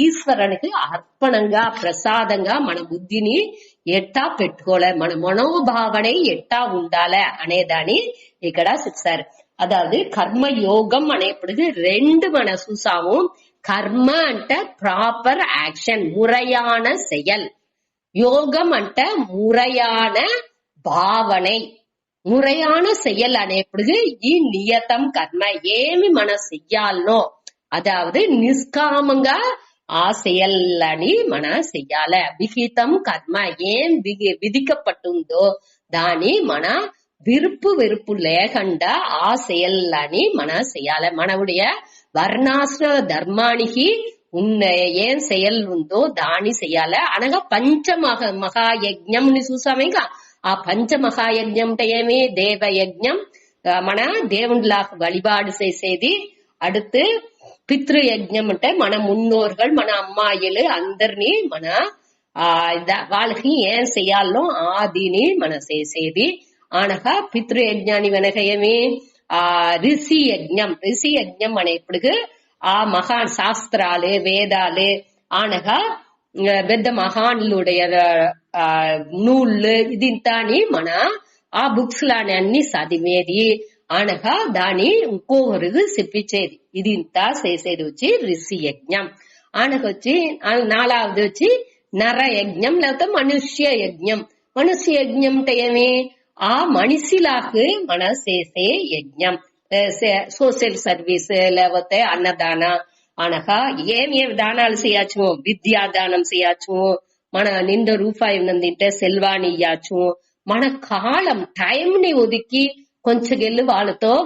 ఈశ్వరునికి అర్పణంగా ప్రసాదంగా మన బుద్ధిని ఎట్టా పెట్టుకోలే, మన మనోభావనే ఎట్టా ఉండాలి అనేదాన్ని ఇక్కడ చెప్తారు. అதாவது కర్మ యోగం అనేప్పటికీ రెండు మన చూసాము. కర్మ అంటే ప్రాపర్ యాక్షన్, ముறையான செயல். யோகம் అంటే ముறையான భావனை. ముறையான செயல் అనేప్పటికీ ఈ నియతం కర్మ ఏమి మనం చెయ్యాలనో, అதாவது నిష్కామంగా ఆ செயల్ని మనం చెయ్యాలి. విహితం కర్మ ఏం విధిக்கப்பట్టుందో దాని మన విరుపు వెరుపు లేకుండా ఆ செயల్ని మనం చెయ్యాలి. మనవుடைய వర్ణాశ్రమ ధర్మానికి ఉన్న ఏం செயల్ ఉందో దాన్ని చెయ్యాలి. అనగా మహాయజ్ఞంని చూసామే. ఇంకా ఆ పంచమహాయజ్ఞం అంటే ఏమి, దేవయజ్ఞం మన దేవుళ్ళ వழிபாடு చేసేది. அடுத்து పితృయజ్ఞం అంటే మన మున్నోர்கள் మన అమ్మాయిలు అందరినీ మన వాళ్ళకి ఏం చెయ్యాలో ఆదిని మన చేసేది. అనగా పితృయజ్ఞాన్ని వెనక ఏమి రిషి యజ్ఞం. రిషి యజ్ఞం అనేప్పటికి ఆ మహాన్ శాస్త్రాలు వేదాలు అనగా పెద్ద మహాన్లుடைய నూళ్ళు ఇదింతాని మన ఆ బుక్స్ లాని అన్ని చదివేది. అనగా దాని ఇంకొకరికి చెప్పించేది. ఇది ఇంత చేసేది రిషి యజ్ఞం. ఆయనకొచ్చి 4వది నర యజ్ఞం లేకపోతే మనుష్య యజ్ఞం. మనుష్య యజ్ఞం అంటే ఏమి, ఆ మనిషిలాకు మన చేసే యజ్ఞం. సోషల్ సర్వీస్ లేకపోతే అన్నదాన. అనగా ఏమి దానాలు చేయొచ్చు, విద్యాదానం చేయొచ్చు, మన నిండు రూపాయి ఉన్నదింటే సెల్వాని ఇయ్యచ్చు. మన కాలం టైం ని ఒదికి కొంచెం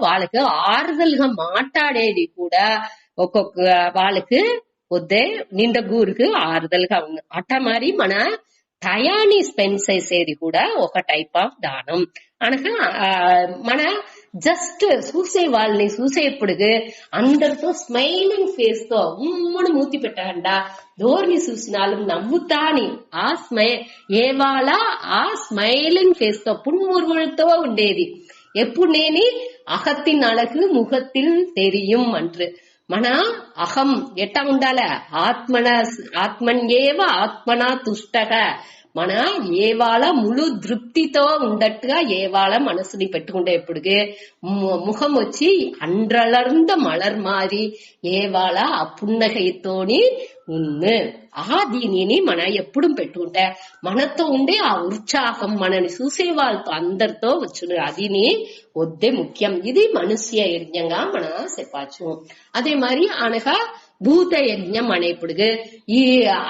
వాళ్ళకి ఆరుదలుగా మాట్లాడేది కూడా ఒక్కొక్క వాళ్ళకి వద్దే నిండగూరుకు ఆరుదలుగా ఉంది. అట్ట మరి మన టయాన్ని స్పెండ్ చేసేది కూడా ఒక టైప్ ఆఫ్ దానం. అనగా మన జస్ట్ చూసే వాళ్ళని చూసేప్పుడు అందరితో స్మైలింగ్ ఫేస్ తో ఉమ్మడి మూతి పెట్టకుండా దోర్ని చూసినాలు నవ్వుతాని ఆ ఏవాళ ఆ స్మైలింగ్ ఫేస్ తో పున్మురువులతో ఉండేది. ఎప్పుడు నేని అహத்தின் అழகு ముఖத்தில் தெரியும் అంటారు. మన అహం ఎట్టా ఉండాల, ఆత్మన్యేవ ఆత్మనా తుష్టగా. మన ఏవాళ ములు తృప్తితో ఉండట్టుగా ఏవాళ మనసుని పెట్టుకుంటే ఎప్పటికే ముఖం అండ్రలర్ந்த మలర్ మారి ఏవాళ ఆ పున్నగైతోని ఉన్ను. ఆ దీనిని మన ఎప్పుడు పెట్టుకుంటే మనతో ఉండే ఆ ఉత్సాహం మనని చూసే వాళ్ళతో అందరితో వచ్చును. అదిని వద్దే ముఖ్యం. ఇది మనుష్య యజ్ఞంగా మన చెప్పచ్చు. అదే మరి అనగా భూత యజ్ఞం అనేప్పుడు ఈ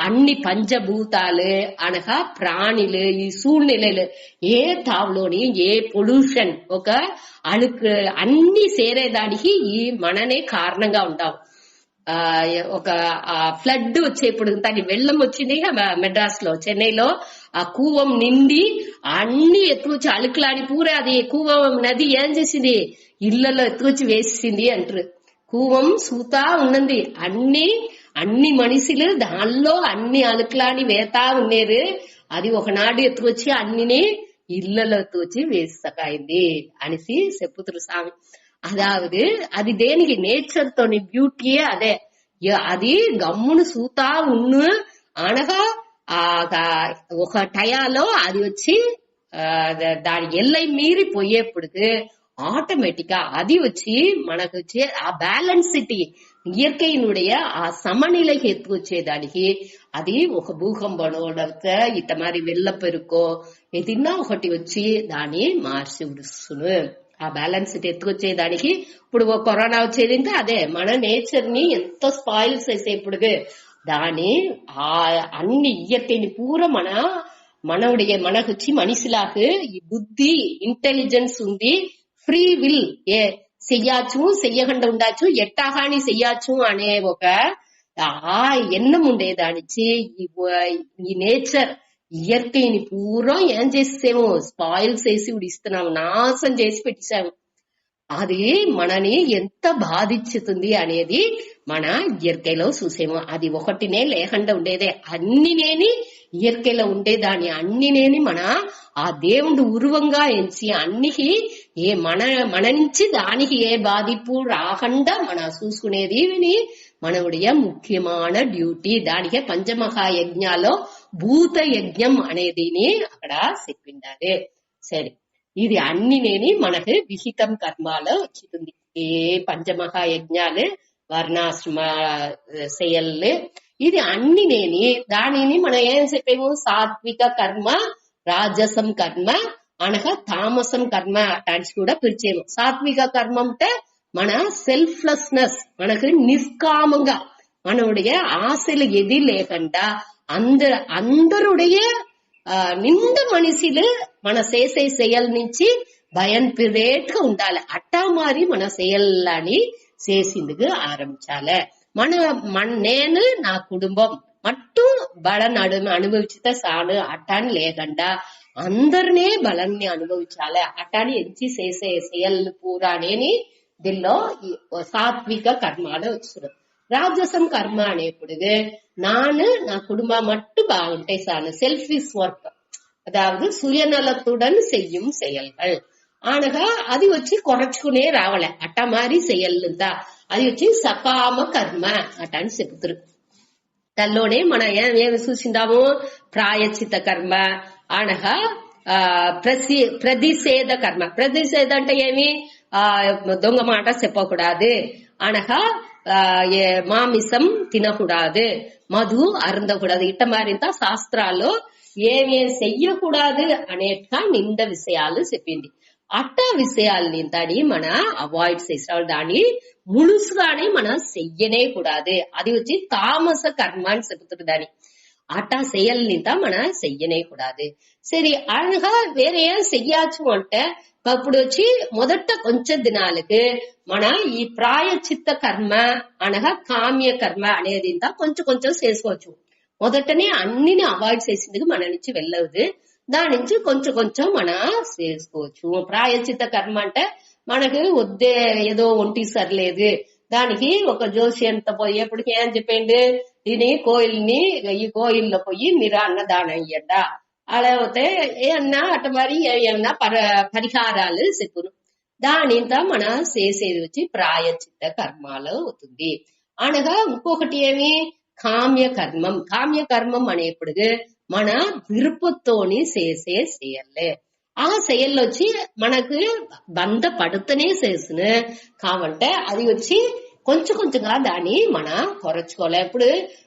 అన్ని పంచభూతాలు అనగా ప్రాణులు ఈ సూழ்நிலைలు ఏ తావులోని ఏ పొల్యూషన్ ఒక అழுக்கு అన్ని చేరేదానికి ఈ మననే కారణంగా ఉంటావు. ఒక ఫ్లడ్ వచ్చేప్పుడు దాని వెள்ளం వచ్చింది మెడ్రాస్ లో, చెన్నైలో ఆ కూవం నిండి అన్ని ఎత్తుకొచ్చి అழுకులాడి పూర అది కూవం నది ఏం చేసింది, ఇళ్లలో ఎత్తుకొచ్చి వేసింది అంటారు. కూవం సూతా ఉన్నది, అన్ని మనిషిలు దానిలో అన్ని అழுకులాడి వేతా ఉండేది. అది ఒకనాడు ఎత్తుకొచ్చి అన్నిని ఇళ్లలో ఎత్తుకొచ్చి వేస్తకైంది అనేసి చెప్పుతురు స్వామి. అదావదు అది దేనికి నేచర్ తోని బ్యూటీయే అదే. అది గమ్మును సూతా ఉన్ను అనగా ఒక టయాలో అది దాని ఎల్லை మీరి పోయేప్పుడు ఆటోమేటిక్ అది వచ్చి మనకు వచ్చే ఆ బ్యాలెన్సిటీ ఇయర్కైనుடைய ఆ సమநிலைకి ఎత్తుకొచ్చేదానికి అది ఒక భూకంపం ఇట్ట మరి వెల్లపెరుకో ఏదైనా ఒకటి వచ్చి దాన్ని మార్చి విడుస్తును ఆ బ్యాలెన్సిటీ ఎత్తుకొచ్చేదానికి ఇప్పుడు కరోనా వచ్చేది ఇంకా అదే మన నేచర్ ని ఎంత స్పాయిల్ చేసేప్పుడు దాని ఆ అన్ని ఇయற்கைని పూరా మనకు వచ్చి మనిషిలాకు ఈ బుద్ధి ఇంటెలిజెన్స్ ఉంది ఫ్రీ విల్ చెయ్యచ్చు చెయ్యకుండా ఉండొచ్చు ఎట్టాగాని చెయ్యచ్చు అనే ఒక ఆ ఎన్నం ఉండేదానిచి ఈ నేచర్ ఇయற்கைని పూరా ఏం చేసేమో స్పాయిల్ చేసి ఇస్తున్నాము నాశనం చేసి పెట్టేశాము అది మనని ఎంత బాధించుతుంది అనేది మన ఇయற்கைలో చూసేమో అది ఒకటినే లేకుండా ఉండేదే అన్నినేని ఇయற்கைలో ఉండేదాన్ని అన్నినేని మన ఆ దేవుడు ఉరువంగా ఎంచి అన్నికి మన నుంచి దానికి ఏ బాధింపు రాకుండా మన చూసుకునేది మనవుడియ ముఖ్యమైన డ్యూటీ దానికే పంచమహాయజ్ఞాలో భూత యజ్ఞం అనేదిని అక్కడ చెప్పిండారు సరే ఇది అన్నినేని మనకు విహితం కర్మాలో వచ్చింది ఏ పంచమహాయజ్ఞాలు వర్ణాశ్రమ செயల్లు ఇది అన్నినేని దానిని మనం ఏం చెప్పాము సాత్విక కర్మ రాజసం కర్మ అనగా తామసం కర్మ అటాంటి కూడా పిలిచేము సాత్విక కర్మ అంటే మన సెల్ఫ్లెస్నెస్ మనకు నిష్కామంగా మనవుடைய ఆశలు ఎది లేకుండా అందరుடைய నిండు మనిషిలు మన చేసే செயல் నుంచి భయంపిరేట్గా ఉండాలి అట్టా మారి మన செயల్ని చేసిందుకు ఆరంభించాలి నేను నా కుటుంబం మట్టు బలం అనుభవించితే చాలు అట్టాని లేకుండా అందరినే బలాన్ని అనుభవించాలి అట్టాని ఎంచి చేసే செயల్ పూరానేని దీనిలో సాత్విక కర్మాలు వచ్చిన ராஜசம் கர்ம అనేప్పుడు நான் குடும்பம் மட்டும் பாகுண்டே சார் செல்ஃபிஷ் ஒர்க் அதாவது சுயநலத்துடன் செய்யும் செயல்கள் ஆனగా అది వచ్చి కొరచుకునే రావలే అట్ట మారి செயல்లుందా అది వచ్చి సకామ కర్మ అటని చెప్తారు దానిలోనే మనం ఏమి చూసిందాము ప్రాయశ్చిత కర్మ అనగా ప్రతిషేధ కర్మ ప్రతిషేధ అంటే ఏమి దొంగ మాట చెప్పకూడదు అనగా మామిసం తినకూడదు మధు అరుందకూడదు ఇట్ట మారింత శాస్త్రాల్లో ఏమేం చెయ్యకూడదు అనేట్టుగా నింద విషయాలు చెప్పింది అట్ట విషయాల్ని దాన్ని మన అవాయిడ్ చేసాలి దాన్ని ముழுசுగానే మనం చెయ్యనే కూడదు అది వచ్చి తామస కర్మ అని చెప్తుంది దాన్ని అట్ట செயல்నింత మనం చెయ్యనే కూడదు సరే అనగా వేరే ఏం చెయ్యచ్చు అంటే ఇప్పుడు వచ్చి మొదట కొంచెం దినాలకు మన ఈ ప్రాయచిత్త కర్మ అనగా కామ్య కర్మ అనేది కొంచెం కొంచెం చేసుకోవచ్చు మొదటనే అన్నిని అవాయిడ్ చేసిందుకు మన నుంచి వెళ్ళదు దాని నుంచి కొంచెం కొంచెం మన చేసుకోవచ్చు ప్రాయచిత్త కర్మ అంటే మనకి వద్దే ఏదో ఒంటి సరిలేదు దానికి ఒక జోషియంత పోయేప్పటికి ఏం చెప్పండి దీని ఈ కోయిల్లో పోయి మీరు అన్నదానం ఇయ్యండ అలాగే ఏమన్నా అటు మరి ఏమన్నా పరిహారాలు చెప్పును దానింత మన చేసేది వచ్చి ప్రాయచిత్త కర్మాలు అవుతుంది అనగా ఇంకొకటి ఏమి కామ్య కర్మం అనేప్పుడు మన విరుపతోని చేసే செயல்లు ఆ செயல்లు వచ్చి మనకు బంధపడుతూనే చేసిన కాబట్టి అది వచ్చి కొంచెం కొంచెంగా దాన్ని మన కొరచుకోవాలి ఇప్పుడు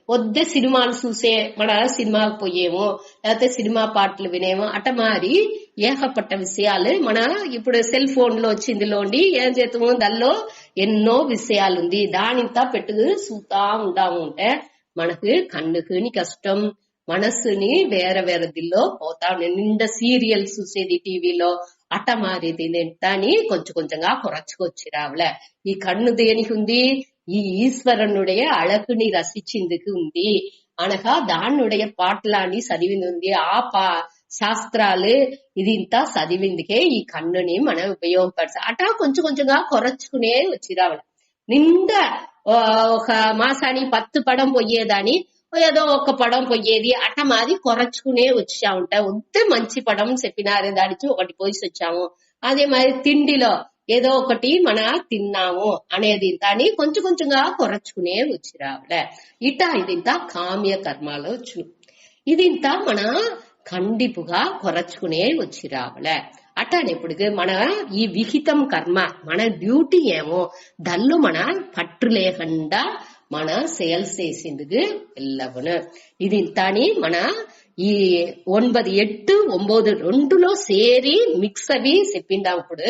వద్దే సినిమాలు చూసే మన సినిమాకు పోయేమో లేకపోతే సినిమా పాటలు వినేమో అట మారి ఏకపట్ట విషయాలు మన ఇప్పుడు సెల్ ఫోన్ లో వచ్చిందిలోండి ఏం చేస్తాము దానిలో ఎన్నో విషయాలు ఉంది దానింతా పెట్టుకు చూతా ఉంటాము అంటే మనకు కన్నుకుని కష్టం మనస్సుని వేరే వేరే దిల్లో పోతా నిండా సీరియల్స్ చూసేది టీవీలో అట్ట మారేది దాన్ని కొంచెం కొంచెంగా కొరచుకొచ్చి రావలే ఈ కన్ను దేనికి ఉంది ఈ ఈశ్వరునుடைய అழகுని రసించిందుకు ఉంది అనగా దాన్నుடைய పాటలాన్ని చదివింది ఉంది ఆ శాస్త్రాలు ఇది ఇంత చదివిందికే ఈ కన్నుని మనం ఉపయోగపడతాం అట కొంచెం కొంచెంగా కొరచుకునే వచ్చి రావాలి నిండా ఒక మాసానికి 10 పడం పోయేదాని ఏదో ఒక పడం పోయేది అట్ట మాది కొరచుకునే వచ్చా ఉంటాయి వద్దే మంచి పడం చెప్పినారే దానికి ఒకటి పోసి వచ్చాము అదే మరి తిండిలో ఏదో ఒకటి మన తిన్నాము అనేది దాన్ని కొంచెం కొంచెంగా కొరచుకునే వచ్చి రావలే ఇట ఇది ఇంత కామ్య కర్మాలో వచ్చు ఇది ఇంత మన ఖండిపుగా కొరచుకునే వచ్చిరావల అట్టానే ఇప్పుడు మన ఈ విహితం కర్మ మన డ్యూటీ ఏమో దల్లు మన పట్టు లేకుండా మన సేల్స్ చేసిందుకు వెళ్ళవను ఇది తాని మన ఈ 9, 8, 9 రెండులో సేరి మిక్స్ అవి చెప్పిందా ఇప్పుడు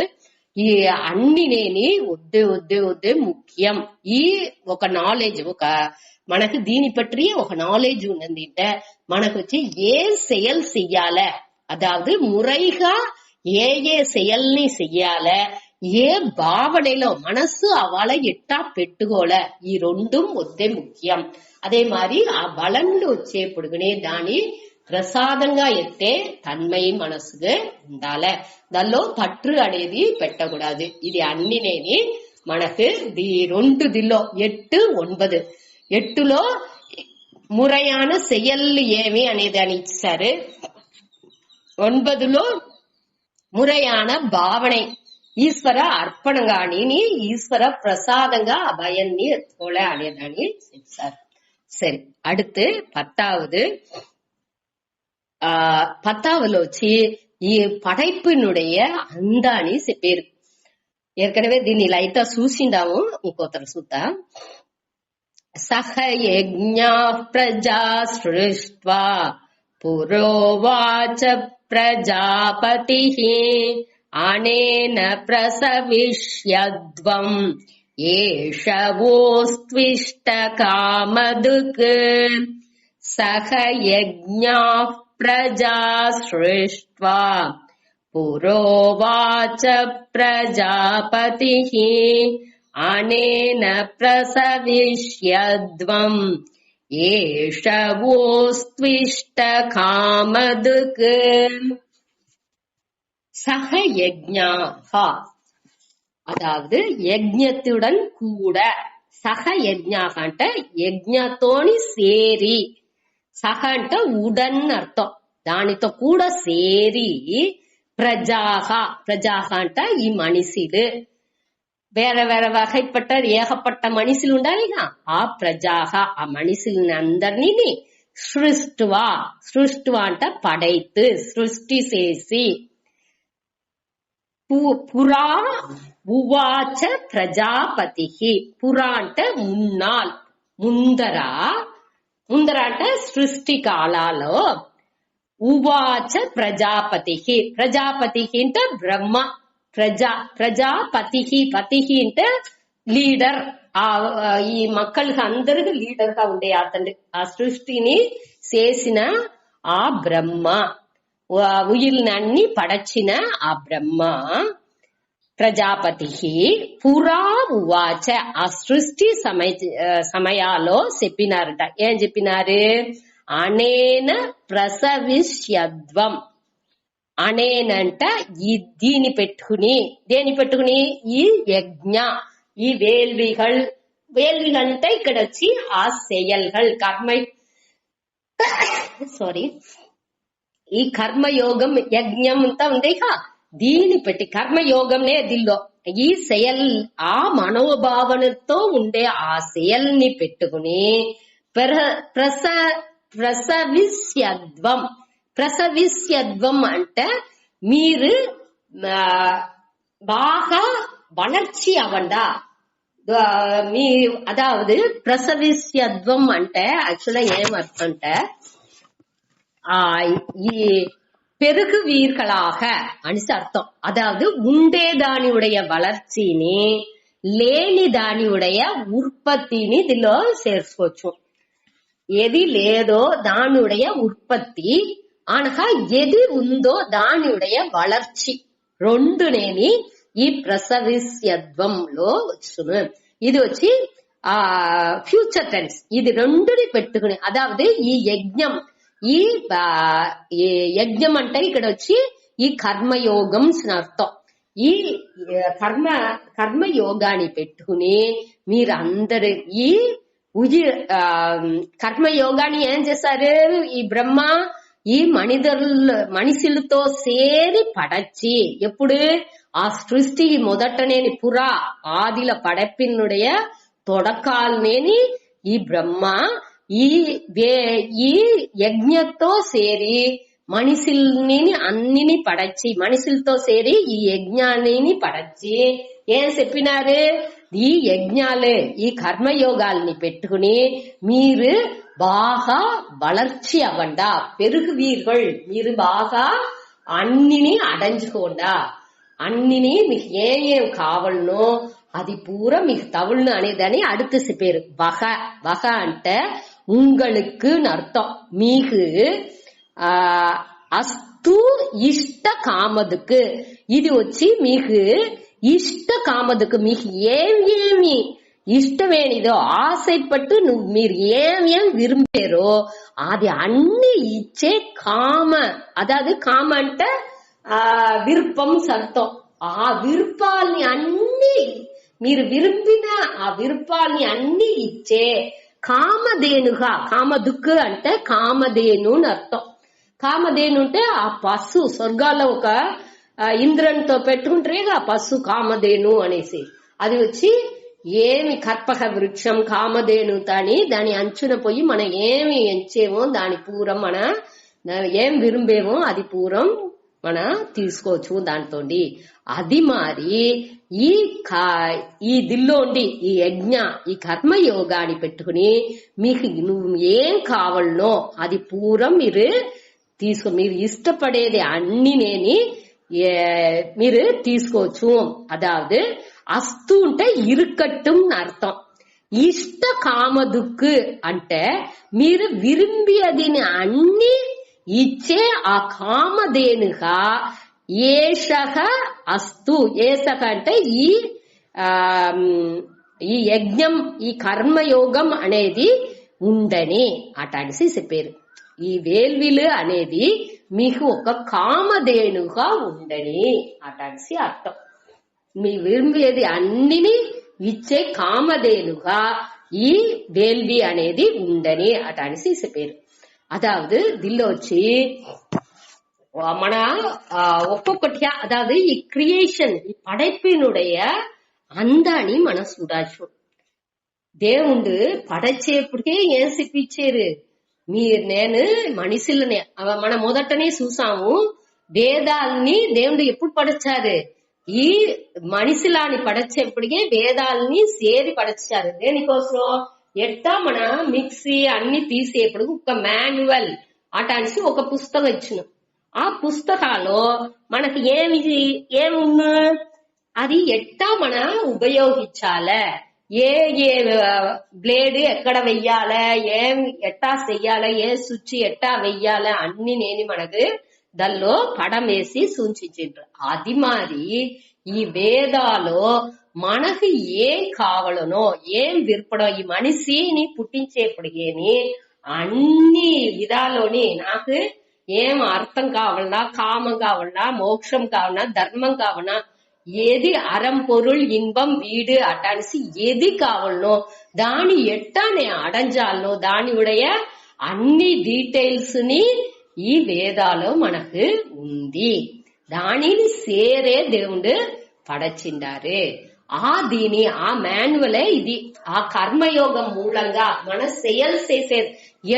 ఈ అన్ని నేని వద్దే ముఖ్యం ఈ ఒక నాలెడ్జ్ ఒక మనకు దీని పற்றி ఒక నాలెడ్జ్ ఉన్నది మనకు వచ్చి ఏ செயல் செய்யால அதாவது முறைகா ఏ செயல்ని చెయ్యాల ఏ భావనలో మనసు అవళ ఎట్టా పెట్టుకోల ఈ రెండూ వద్దే ముఖ్యం అదే మరి ఆ బలంలో వచ్చేప్పుడునే దాని ప్రసాదంగా ఎత్తే తన్మయి మనసుగా ఉండాల దానిలో పట్టు అనేది పెట్టకూడదు ఇది అన్ని నేని మనకు రెండు దిల్లో 8, 9 8లో మురయాన செயல் ఏమి అనేది అని ఇచ్చారు 9లో మురయాన భావனை ఈశ్వర అర్పణగాని ఈశ్వర ప్రసాదంగా ఆ భయాన్ని ఎత్తుకోలే అనేదాన్ని చెప్పారు సరే அடுத்து 10வதுல వచ్చి ఈ పడైపునుடைய అందాన్ని చెప్పారు ఏర్కనవే దీన్ని లైతా చూసిందాము ఇంకోతర చూద్దా సహ యజ్ఞా ప్రజా సృష్ట్వా పురోవాచ ప్రజాపతిః అనేన ప్రసవిష్యద్వం ఏషవోస్త్విష్టకామదుక్ సహ యజ్ఞా ప్రజా సృష్ట్వా పురోవాచ ప్రజాపతిః అనేన ప్రసవిష్యద్వం ఏషవోస్త్విష్టకామదుక్ சக யஜ்ஞாஹா அதாவது யஜ்ஞத்துடன் கூட சக யஜ்ஞாகன்ட்ட யஜ்ஞத்தோని சேரி సహంట ఉడన్ అర్థం దానితో కూడా సేరి ప్రజాహ అంట ఈ మనిషిలు వేరే వేరే వగైపట్ట ఏకపట్ట మనిషిలు ఉండాలిగా ఆ ప్రజాహ ఆ మనిషిలని అందరినీ సృష్టువా అంట పడైతు సృష్టి చేసి పురా ఉవాచ ప్రజాపతి పురా అంటే మున్నాల్ ముందర అంటే సృష్టి కాలాలో ఉవాచ ప్రజాపతి అంటే బ్రహ్మ ప్రజాపతి అంటే లీడర్ ఈ మక్కళ్ళకి అందరికి లీడర్ గా ఉండే అతను ఆ సృష్టిని చేసిన ఆ బ్రహ్మ ఉయిల్ని పడచిన ఆ బ్రహ్మ ప్రజాపతి పురా ఉవాచ ఆ సృష్టి సమయాలో చెప్పినారట ఏం చెప్పినారు అనేన ప్రసవిష్యద్వం అనేనంట ఈ దేని పెట్టుకుని ఈ యజ్ఞ ఈ వేల్విகள் అంటే ఇక్కడ వచ్చి ఆ செயல்கள் కర్మ ఈ కర్మయోగం యజ్ఞం అంతా ఉందేగా దీని పెట్టి కర్మయోగంనే దిల్లో ఈ செயல் ఆ మనోభావనతో ఉండే ఆ செயల్ని పెట్టుకుని ప్రసవిష్యద్వం అంటే మీరు బాగా வளர்ச்சி అవ్వండా మీ అదావదు ప్రసవిష్యద్వం అంటే యాక్చువల్గా ఏమర్థం అంటే ఈ பெருகுவீர்களாக அனிசு அர்த்தம் அதாவது ఉండేదానిuடைய வளர்ச்சிని లేని దానిuடைய ఉత్పత్తిని దీనిలో చేర్చుకోవచ్చు ఏది లేదో దానిuடைய ఉత్పత్తి అనగా ఏది ఉందో దానిuடைய వளர்ச்சி రెండునేని ఈ ప్రసవిష్యద్వంలో వచ్చును ఇది వచ్చి ఫ్యూచర్ టెన్స్ ఇది రెండుని పెట్టుకుని అదావదు ఈ యజ్ఞం ఈ యజ్ఞం అంటే ఇక్కడ వచ్చి ఈ కర్మయోగం అర్థం ఈ కర్మయోగాన్ని పెట్టుకుని మీరందరు ఈ కర్మయోగాన్ని ఏం చేశారు ఈ బ్రహ్మ ఈ మనుషులతో సేరి పడచ్చి ఎప్పుడు ఆ సృష్టి మొదటనేని పురా ఆదిల పడపిన్నుடைய తొడకాల్నేని ఈ బ్రహ్మ ఈ యజ్ఞతో సేరి మనిషిని అన్నిని పడచి మనుషులతో సేరి ఈ యజ్ఞాన్ని పడచి ఏం చెప్పినారు? ఈ యజ్ఞాలు ఈ కర్మయోగాల్ని పెట్టుకుని మీరు బాగా వளர்ச்சி అవ్వండా, పెరుగువీர்கள், మీరు బాగా అన్నిని అడంచుకోండా, అన్నిని మీకు ఏం కావాలనో అది పూరా మీకు తవులను అనేదని அடுத்து పేరు. వగ వగ అంటే உங்களுக்கு అర్థం. మీకు అస్తు ఇష్ట కామదుకు, ఇది వచ్చి మీకు ఇష్ట కామదుకు, మీకు ఏమి ఇష్టమేనిదో ఆశపట్టు మీరు ఏం విరుంపారో అది అన్ని ఇచ్చే కామ. అదాది కామ అంటే విరుపం అర్థం. ఆ విరుపాల్ని అన్ని మీరు విరుంపిన ఆ విరుపాల్ని అన్ని ఇచ్చే కామధేనుగా, కామదుక్కు అంటే కామధేను అని అర్థం. కామధేను అంటే ఆ పశు, స్వర్గాల్లో ఒక ఇంద్రునితో పెట్టుకుంటారు ఆ పశు కామధేను అనేసి, అది వచ్చి ఏమి కర్పక వృక్షం కామధేను తాని దాని అంచున పోయి మనం ఏమి ఎంచేమో దాని పూరం మన ఏం విరుంబేమో అది పూరం మన తీసుకోవచ్చు దాంతోండి. అది మారి ఈ దిల్లోండి ఈ యజ్ఞ ఈ కర్మయోగాన్ని పెట్టుకుని మీకు నువ్వు ఏం కావాలనో అది పూరం మీరు మీరు ఇష్టపడేది అన్ని మీరు తీసుకోవచ్చు. అదావదు అస్తు అంటే ఇరుకట్టుం అర్థం. ఇష్ట కామదుక్కు అంటే మీరు విరుంబియదిని అన్ని ఇచ్చే ఆ కామధేనుగా ఏషక అస్తు. ఏషక అంటే ఈ యజ్ఞం ఈ కర్మయోగం అనేది ఉందని అటనిసి చెప్పారు. ఈ వేల్విలు అనేది మీకు ఒక కామధేనుగా ఉండని అటనిసి అర్థం. మీ విరుంబేది అన్నిని ఇచ్చే కామధేనుగా ఈ వేల్వి అనేది ఉండని అటనిసి చెప్పారు. அதாவது தில்ல வச்சு మన ఒక్కొక్కటి అదాவது ఈ క్రియేషన్ ఈ పடைப்பினுடைய అందాన్ని మనం చూడొచ్చు. దేవుడు పడచేపటికే ఏం చెప్పించారు? నేను మనుషులనే మన మొదటనే చూసాము. వేదాల్ని దేవుడు ఎప్పుడు పడచారు? ఈ మనుషులాని పడచేపటికే వేదాల్ని సేరి పడచారు. దేనికోసం? ఎట్టా మన మిక్సీ అన్ని తీసేప్పుడు ఒక మాన్యువల్ అటానికి ఒక పుస్తకం ఇచ్చిన ఆ పుస్తకాల్లో మనకి ఏమున్నా అది ఎట్టా మన ఉపయోగించాలే, ఏ బ్లేడ్ ఎక్కడ వెయ్యాలే, ఎట్టా చెయ్యాలే, ఏ స్విచ్ ఎట్టా వెయ్యాలే అన్ని నేను మనకు దానిలో పడం వేసి సూచించారు. అది మరి ఈ వేదాలో మనకు ఏం కావాలనో ఏం విరుపడో ఈ మనిషిని పుట్టించేప్పటికేని అన్ని విధాలోని నాకు ఏం అర్థం కావాలన్నా, కామం కావాలన్నా, మోక్షం కావాలన్నా, ధర్మం కావాలన్నా, ఏది అరం పొరుள் ఇన్బం వీడు అటానిసి ఏది కావాలనో దాని ఎట్టానే అడంజాలనో దాని ఉடைய అన్ని డీటెయిల్స్ ని ఈ వేదాలో మనకు ఉంది. దానిని సేరే దేవుడు పడచిండారు. దీని ఆ మాన్యువలే ఇది. ఆ కర్మయోగం మూలంగా మన సెయల్ చేసేది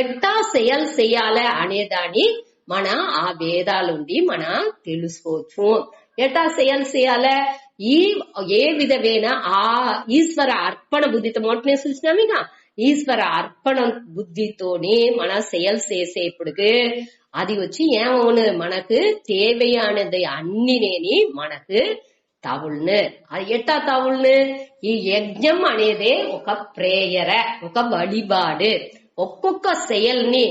ఎట్టా సెయల్ చెయ్యాలి అనేదాన్ని మన ఆ వేదాలుండి మన తెలుసుకోవచ్చు. ఎట్టా సెయల్ చేయాలి, ఏ విధమైన ఆ ఈశ్వర అర్పణ బుద్ధితో మొట్టనే చూసినామిగా, ఈశ్వర అర్పణ బుద్ధితోని మన సెయల్ చేసేప్పుడు అది వచ్చి ఏమవును మనకు தேவையானது అన్నినేని మనకు తవుల్ను. అది ఎట్టా తవుల్ను? ఈ యజ్ఞం అనేదే ఒక ప్రేయర, ఒక వழிபாடு. ఒక్కొక్క సెయల్ని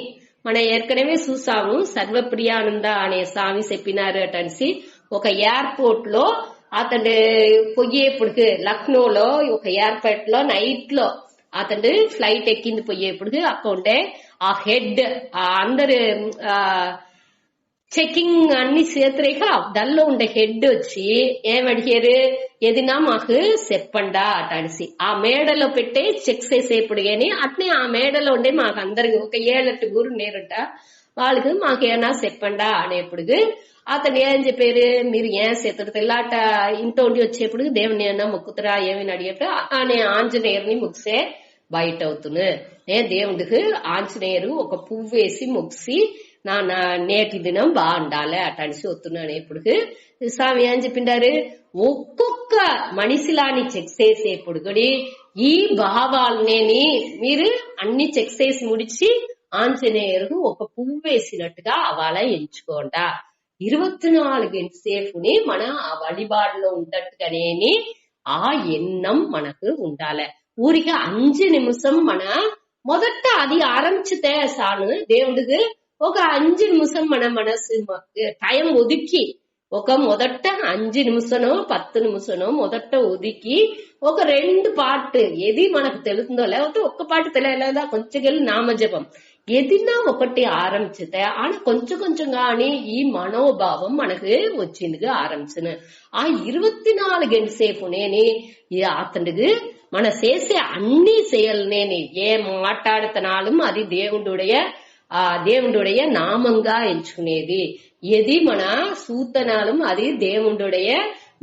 మనం ఏర్కనవే చూసాము. సర్వప్రియానంద అనే స్వామి చెప్పినారు అటనిసి ఒక ఎయిర్పోర్ట్ లో అతడు పోయేప్పుడు లక్నోలో ఒక ఎయిర్పోర్ట్ లో నైట్ లో అతడు ఫ్లైట్ ఎక్కింది పోయేప్పుడు అక్కడే ఆ హెడ్ అందరు చెకింగ్ అన్ని చేతురేక దానిలో ఉండే హెడ్ వచ్చి ఏమడిగారు? ఏదినా మాకు చెప్పండా అటనిసి ఆ మేడలో పెట్టే చెక్ చేసేప్పుడు గాని అట్నే ఆ మేడలో ఉండే మాకు అందరికి ఒక 7-8 నేరుట వాళ్ళకి మాకు ఏమన్నా చెప్పండా అనేప్పుడు అతను ఏం చెప్పారు? మీరు ఏం చేతురు తెల్లాట ఇంటి వచ్చేప్పుడు దేవుని ఏమన్నా మొక్కుతురా ఏమని అడిగేప్పుడు నేను ఆంజనేయుని ముగిసే బయట అవుతును. నేను దేవుడికి ఆంజనేయురు ఒక పువ్వు వేసి ముగిసి నా నేటి దినం బాగుండాలి అటనిసి వస్తున్నాను. ఇప్పుడు స్వామి ఏం చెప్పిండారు, ఒక్కొక్క మనిషిలాని చెక్ చేసేప్పుడు కూడా ఈ భావాలనేని మీరు అన్ని చెక్ చేసి ముడిచి ఆంజనేయులకు ఒక పువ్వు వేసినట్టుగా అవాళ ఎంచుకోండా. 24 గంటల సేపుని మన ఆ వழிபாడులో ఉండట్టుగానే ఆ ఎన్నం మనకు ఉండాలి. ఊరికి 5 నిమిషం మన మొదట అది ఆరంభిస్తే సాను దేవుడికి ఒక 5 నిమిషం మన మనసు టైం ఒదికి ఒక మొదట 5 నిమిషమో 10 నిమిషమో మొదట ఒదికి ఒక 2 పార్ట్ ఏది మనకు తెలుస్తుందో లేకపోతే ఒక్క పాట తెలియలేదా కొంచెం నామజపం ఏదిన్నా ఒకటి ఆరంభిస్తే ఆడ కొంచెం కొంచెంగా అని ఈ మనోభావం మనకు వచ్చిందిగా ఆరంభించను. ఆ 24 గంటల సేపు నేని అతడికి మన చేసే అన్ని செயல்నేని ఏం మాట్లాడుతున్నాலும் అది దేవుడుடைய నామంగా ఎంచుకునేది. ఏది మన సూతనాலும் అది దేవుడుடைய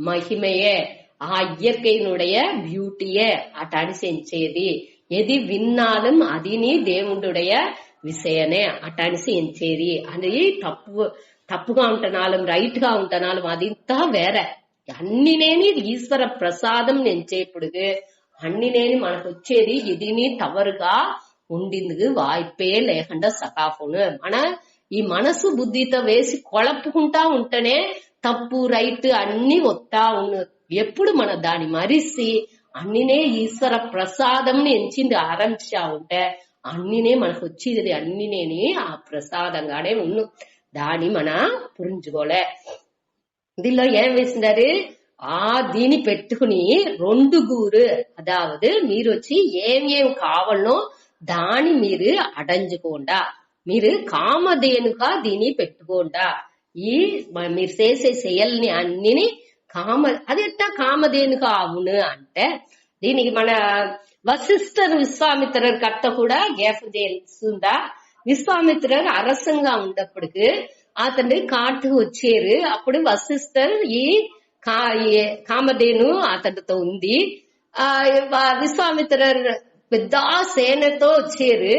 మహిమయే, ఆ ఇయற்கையினுடைய బ్యూటీయే అటాని ఎంచేది. ఏది విన్నాலும் అదిని దేవుడుடைய విషయనే అటానిసి ఎంచేది. అది తప్పుగా ఉంటున్నాலும் రైట్ గా ఉంటున్నాலும் అదింతా వేరే అన్నినేని ఈశ్వర ప్రసాదం ఎంచేప్పుడు అన్నినేని మనకు వచ్చేది ఇదిని తవరుగా ఉండింది వాయిపే లేకుండా సకాఫోను. మన ఈ మనసు బుద్ధితో వేసి కొಳపుకుంటా ఉంటేనే తప్పు రైట్ అన్ని వస్తా ఎప్పుడు మన దాన్ని మరిసి అన్నినే ఈశ్వర ప్రసాదం ఎంచింది ఆరంభించా ఉంటే అన్నినే మనకు వచ్చేది అన్నినేని ఆ ప్రసాదంగానే ఉన్ను. దాన్ని మన పురించుకోలే. దీనిలో ఏం వేసినారు, ఆ దీని పెట్టుకుని 2 గూరు అదావదు మీరు వచ్చి ఏం కావాలనో దాని మీరు అడంజుకోండా. మీరు కామధేనుగా దీన్ని పెట్టుకోండా. ఈ మీరు చేసే செயల్ని అన్నిని అది ఎట్టా కామధేనుగా అవును అంటే దీనికి మన వశిష్ఠర్ విశ్వామిత్రర్ కథ కూడా జ్ఞాపకం చేస్తుందా. విశ్వామిత్రర్ అరసంగా ఉన్నప్పటికి అతన్ని కాటుకు వచ్చారు. అప్పుడు వశిష్ఠర్ ఈ కామధేను అతడితో ఉంది. విశ్వామిత్రర్ పెద్ద సేనతో వచ్చారు.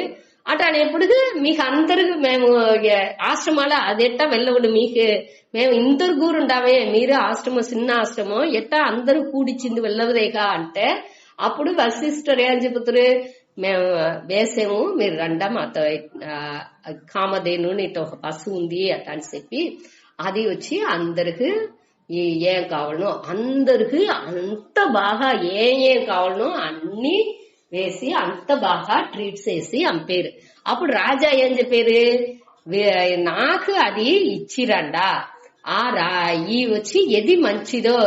అటనేప్పుడు మీకు అందరికి మేము ఆశ్రమాల అదెట్టా వెళ్ళవడు మీకు మేము ఇందరు గూరుండామే మీరు ఆశ్రమం చిన్న ఆశ్రమం ఎట్టా అందరూ కూడిచింది వెళ్ళవదేగా అంటే అప్పుడు వశిష్ఠుడు ఏం చెబుతారు, మేము వేసాము మీరు రండా మాతో కామధేను ఇటు ఒక పశువు ఉంది అట్ట అని చెప్పి అది వచ్చి అందరికి ఏం కావాలనో అందరికి అంత బాగా ఏం కావాలనో అన్ని వేసి అంత బాగా ట్రీట్ చేసి అంపేరు. అప్పుడు రాజా ఏం చెప్పారు, నాకు అది ఇచ్చిరండా ఈ వచ్చి ఏది మంచిదో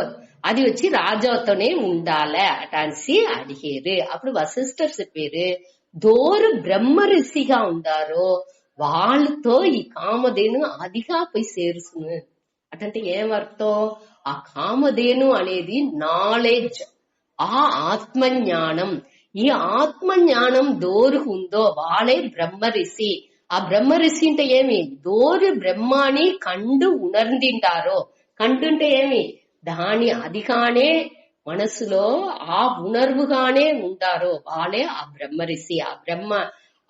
అది వచ్చి రాజాతోనే ఉండాలి అటాన్సి అడిగారు. అప్పుడు వశిష్ఠర్ చెప్పారు, దోరు బ్రహ్మ ఋషిగా ఉండారో వాళ్ళతో ఈ కామధేను అదిగా పోయి చేరుసును. అటంటే ఏమర్థం, ఆ కామధేను అనేది నాలెడ్జ్, ఆ ఆత్మజ్ఞానం. ఈ ఆత్మజ్ఞానం దోరుకు ఉందో వాళ్ళే బ్రహ్మ ఋషి. ఆ బ్రహ్మ ఋషి అంటే ఏమి, దోరు బ్రహ్మాని కండు ఉణర్ందింటారో. కండుంటే ఏమి, దాని అదిగానే మనసులో ఆ ఉణర్వుగానే ఉంటారో వాళ్ళే ఆ బ్రహ్మ ఋషి. ఆ బ్రహ్మ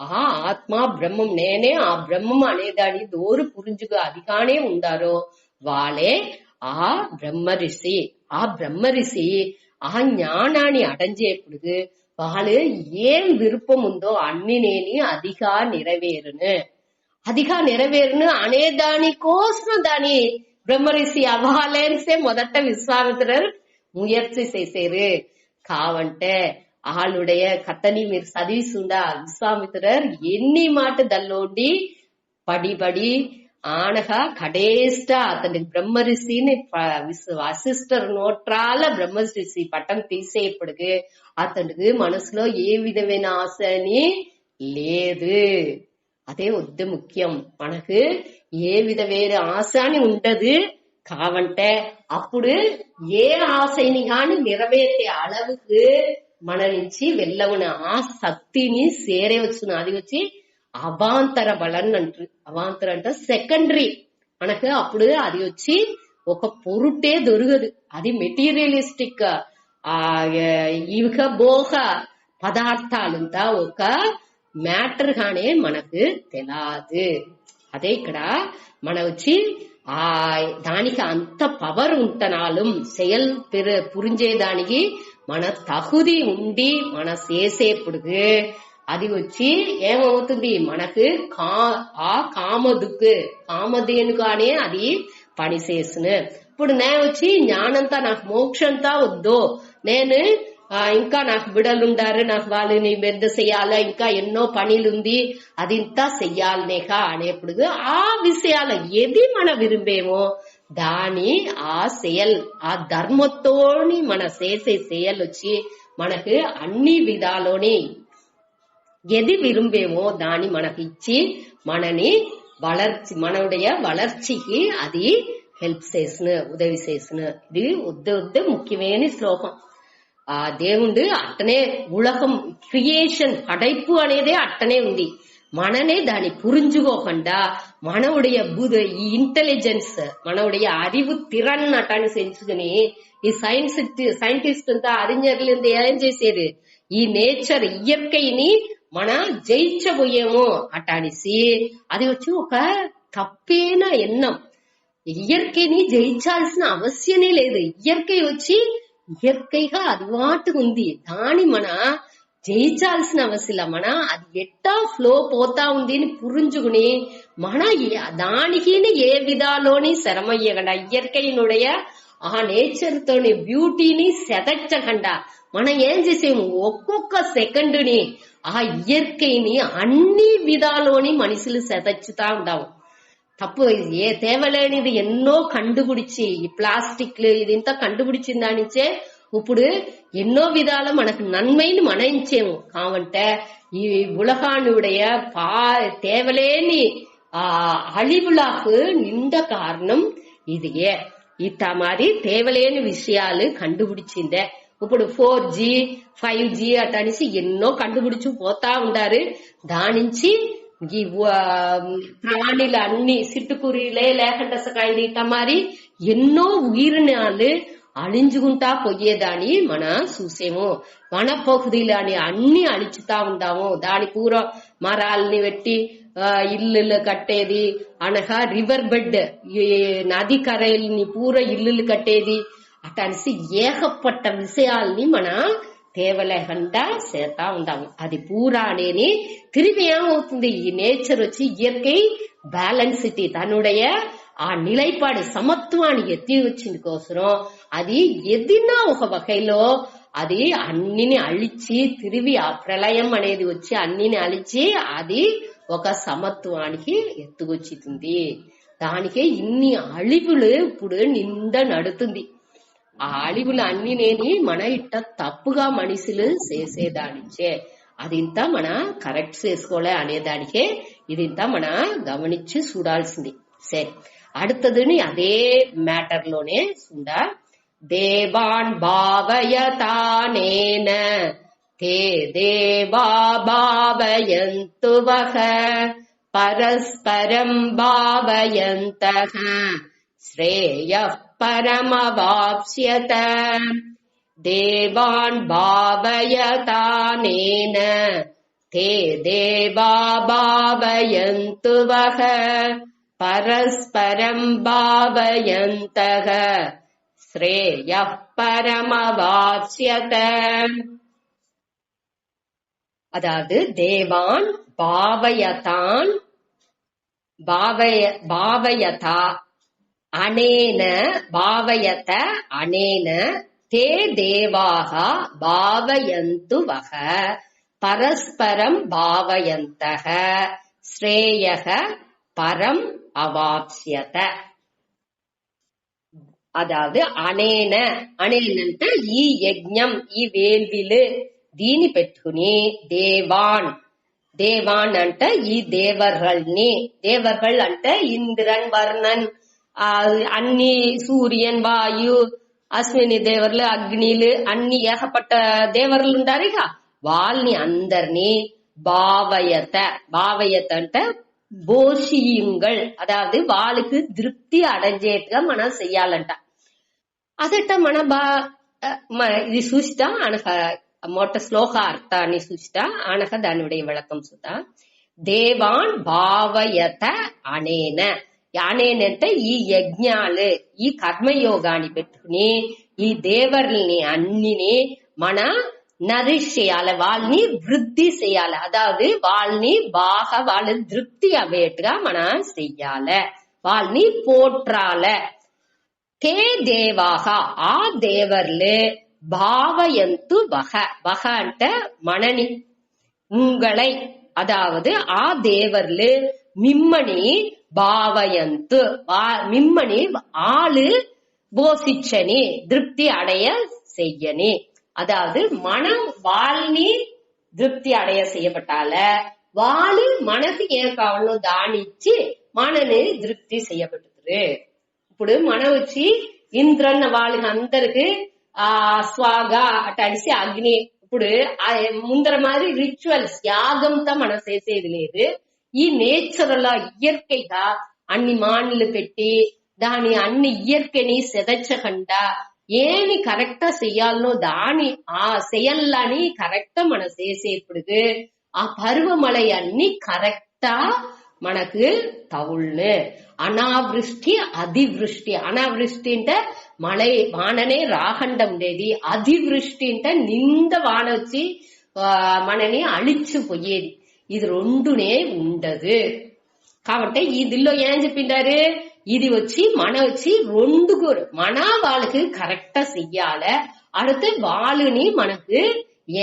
ఆ ఆత్మ బ్రహ్మం నేనే ఆ బ్రహ్మం అనేదాన్ని దోరు పురుంజుగా అదిగానే ఉండారో వాళ్ళే ఆ బ్రహ్మ ఋషి. ఆ బ్రహ్మ ఋషి ఆ జ్ఞానాన్ని అడంజేప్పుడు వాళ్ళు ఏం విరుపం ఉందో అన్ని నేని అదిగా నెరవేరును అనే దానికోసం దాని బ్రహ్మ ఋషి అవ్వాలేసే మొదట విశ్వామిత్రర్ ముయర్చి చేసేరు. కావంటే ఆளுடைய కథని మీరు చదివిస్తుండా విశ్వామిత్రర్ ఎన్ని మాట దల్లోండి పడి ఆనగా కడేష్ట అతని బ్రహ్మ ఋషిని వశిష్ఠర్ నోట్రాల బ్రహ్మ ఋషి పట్టం తీసేపటికి అతనికి మనసులో ఏ విధమైన ఆశ అని లేదు. అదే వద్దు ముఖ్యం, మనకు ఏ విధమైన ఆశ అని ఉంటది. కావంటే అప్పుడు ఏ ఆశని గాని నెరవేర్చే అళవుకు మన నుంచి వెళ్ళవున ఆ శక్తిని సేరేవచ్చును. అది వచ్చి అవాంతర బలన్ అంటారు. అవాంతర అంటే సెకండరీ. మనకు అప్పుడు అది వచ్చి ఒక పొరుటే దొరకదు. అది మెటీరియలిస్టిక్ ఇక భోగ పదార్థాలంతా ఒక మ్యాటర్ గానే మనకు తెలాదు. అదే ఇక్కడ మన వచ్చి దానికి అంత పవర్ ఉంటనాலும் செயல் పురించేదానికి మన తగుది ఉండి మన చేసేప్పుడు అది వచ్చి ఏమవుతుంది మనకు ఆ కామధేనుగానే అది పని చేస్తును. ఇప్పుడు నేను వచ్చి జ్ఞానంతా నాకు మోక్షంతా వద్దు, నేను ఇంకా నాకు బిడలుండారు, నాకు వాళ్ళని పెద్ద చెయ్యాలి, ఇంకా ఎన్నో పనిలుంది, అది ఇంతా చెయ్యాలనేక అనేప్పుడు ఆ విషయాలు ఏది మన విరుంబేమో దాని ఆ செயல் ఆ ధర్మతోని మన చేసే செயல் వచ్చి మనకు అన్ని విధాలోని எது விரும்பேமோ దాని మనకి ఇచ్చి మనని మనடைய వளர்ச்சிకి అది హెల్ప్ చేస్తును, ఉదవి చేస్తును. ఇది వద్ద ముఖ్యమైన శ్లోకం. ఆ దేవుడు అట్టనే ఉలగం క్రియేషన్ పடைப்பு అనేదే అట్టనే ఉంది. మననే దాన్ని புரிஞ்சுకోకుండా మనவுடைய ఈ ఇంటెలిజెన్స్ మనவுடைய அறிவு திறன் అట్టని సెంచుకుని ఈ సైంటిస్ట్ అంతా அறிஞర్లు ఏం చేసేది ఈ నేచర్ ఇయర్కైని మన జయించబోయేమో అట్టనిసి అది వచ్చి ఒక తప్పైన ఎన్నం. ఇయర్కైని జయించాల్సిన అవశ్యమే లేదు. ఇయర్కై వచ్చి ఇయర్కైగా అలవాటుగా ఉంది, దాని మన జయించాల్సిన అవసరం. మన అది ఎట్టా ఫ్లో పోతా ఉంది అని పురించుకుని మన దానికి ఏ విధాలోని శ్రమయ్యకుండా ఇయర్కైనుடைய ఆ నేచర్ తోని బ్యూటీని సెదచ్చకుండా మనం ఏం చేసేము ఒక్కొక్క సెకండ్ని ఆ ఇయర్కైని అన్ని విధాలోని మనుషులు సెదచ్చుతా ఉంటాము. తప్పు ఏ తేవలేనిది ఎన్నో కండుబిడిచి ఈ ప్లాస్టిక్లు ఇది ఇంత కండుబిడిచిన దానిచ్చే ఇప్పుడు ఎన్నో విధాల మనకు నన్మైని మనంచేము కావంటే ఈ ఉలగానుடைய தேவலேனி அழிவுலாக்கு நின்ற காரணம் ఇదిగే. ఇట్ట మరి తేవలేని విషయాలు కండుబిడిచిందే. ఇప్పుడు 4G 5G అటనిసి ఎన్నో కండుబిడిచి పోతా ఉండారు. దానించి ఈ ప్రాణులు అన్ని సిట్టుకురిలే లేకుండా ఇట్ట మరి ఎన్నో ఉయిరినాలు అழிంచుకుంటా పోయేదాని మన చూసేము. వన పகுதிలని అన్ని అழிచుతా ఉండాము. దాని పూర మరాల్ని పెట్టి ఇల్లులు కట్టేది అనగా రివర్ బెడ్ నది కరైల్ని పూర ఇల్లులు కట్టేది అటనిసి ఏకపట్ట విషయాల్ని మన తేవలేకుండా చేస్తా ఉంటాము. అది పూరా అనేని తిరిగి ఏమవుతుంది ఈ నేచర్ వచ్చి ఇయర్కై బ్యాలెన్సిటీ తన్నుடைய ఆ నిలైపాడు సమత్వాన్ని ఎత్తి వచ్చింది కోసరం అది ఎదినా ఒక వకైలో అది అన్నిని అழிచి తిరిగి ఆ ప్రళయం అనేది వచ్చి అన్నిని అழிచి అది ఒక సమత్వానికి ఎత్తుకొచ్చింది. దానికే ఇన్ని అழிవులు ఇప్పుడు నిండా నడుతుంది. ఆ అழிవులు అన్ని నేని మన ఇట్ట తప్పుగా మనుషులు చేసేదానిచే అదింత మన కరెక్ట్ చేసుకోలే అనేదానికే ఇదింత మన గమనించి చూడాల్సింది. సరే, அடுத்ததுன்னு அதே மேட்டர்லோனே சுண்டா தேவான் பாவயதானேன தே தேவா பாவயந்து வஹ பரஸ்பரம் பாவயந்தஹ ஸ்ரேயः பரமவாப்ஸ்யத. தேவான் பாவயதானேன தே தேவா பாவயந்து வஹ பரஸ்பரம் பாவயந்தஹ ஸ்ரேயः பரமவாப்ஸ்யத. அதாவது தேவான் பாவயதான் பாவயதா அனேன பாவயத அனேன தே தேவாக பாவயந்து வஹ பரஸ்பரம் பாவயந்தஹ ஸ்ரேயः பரம் அவாப்ஸ்யத. అదాదు అనేన అనేనంటే ఈ యజ్ఞం ఈ వేల్విలు దీని పెట్టుకుని దేవాన్ దేవాన్ అంటే ఈ దేవర్గల్ని దేవర్గల్ అంటే ఇంద్రన్ వర్ణన్ అన్ని సూర్యన్ వాయు అశ్విని దేవర్లు అగ్నిలు అన్ని ఏకపట్ట దేవర్లు ఉంటారు. ఇక వాళ్ళని అందరినీ భావయత భావయత అంటే போஷியுங்கள், அதாவது వాళ్ళకి திருப்தி అடைஞ்சేట్టుగా మనం చెయ్యాలంట. అదట మన ఇది చూసిటా అనక మొట్ట శ్లోక అర్థాన్ని చూసిటా అనక దానిuடைய విளக்கம் சுதா ದೇವಾನ್ ಭಾವಯತ ಅನೇನ అనేనంటే ఈ యజ్ఞాలు ఈ కర్మయోగాన్ని పెట్టుకుని ఈ దేవర్ని అన్నిని మన నరిష్ చేయాలి, వాళ్ళని వృద్ధి చేయాలి. అదావదు వాళ్ళని బాగా వాళ్ళ తృప్తి అవేట్టుగా మనం చెయ్యాలి, వాళ్ళని పోట్రాలి. తే దేవాహ ఆ దేవర్లు భావయంతు వహ వహ అంటే మనని உங்களை, அதாவது ఆ దేవర్లు మిమ్మని భావయంతు మిమ్మని ஆளு போசிச்சனி திருப்தி அடைய செய்யனி. அதாவது மனம் வாழ்னி திருப்தி அடைய செய்யப்பட்டால வாழு మనకు ఏం కావాలో దాని ఇచ్చి మనని తృప్తి చేయబడుతుంది. ఇప్పుడు మనం వచ్చి ఇంద్రన్న వాళ్ళకి అందరికి స్వాగా అటడిసి అగ్ని, ఇప్పుడు ముందర మాదిరి రిచువల్స్ యాగంతో మనం చేసేది లేదు. ఈ నేచురల్ ఇయర్కైగా అన్ని మానులు పెట్టి దాని అన్ని ఇయర్కని సెదచ్చకుండా ఏమి కరెక్టా చెయ్యాలనో దాని ఆ చెయ్యాలని కరెక్టా మనం చేసేప్పుడు ఆ పర్వమழை అన్ని కరెక్టా మనకు తవుళ్ళు. అనావృష్టి అతివృష్టి, అనావృష్టి అంటే మழை వాననే రాకుండా ఉండేది, అతివృష్టి అంటే నింద వాన వచ్చి మనని అழிచిపోయేది. ఇది రెండునే ఉండదు. కాబట్టి ఇదిలో ఏం చెప్పిండారు, ఇది వచ్చి మన వచ్చి రెండుగురు మన వాళ్ళకి కరెక్టా చెయ్యాలి, அடுத்து వాళ్ళని మనకు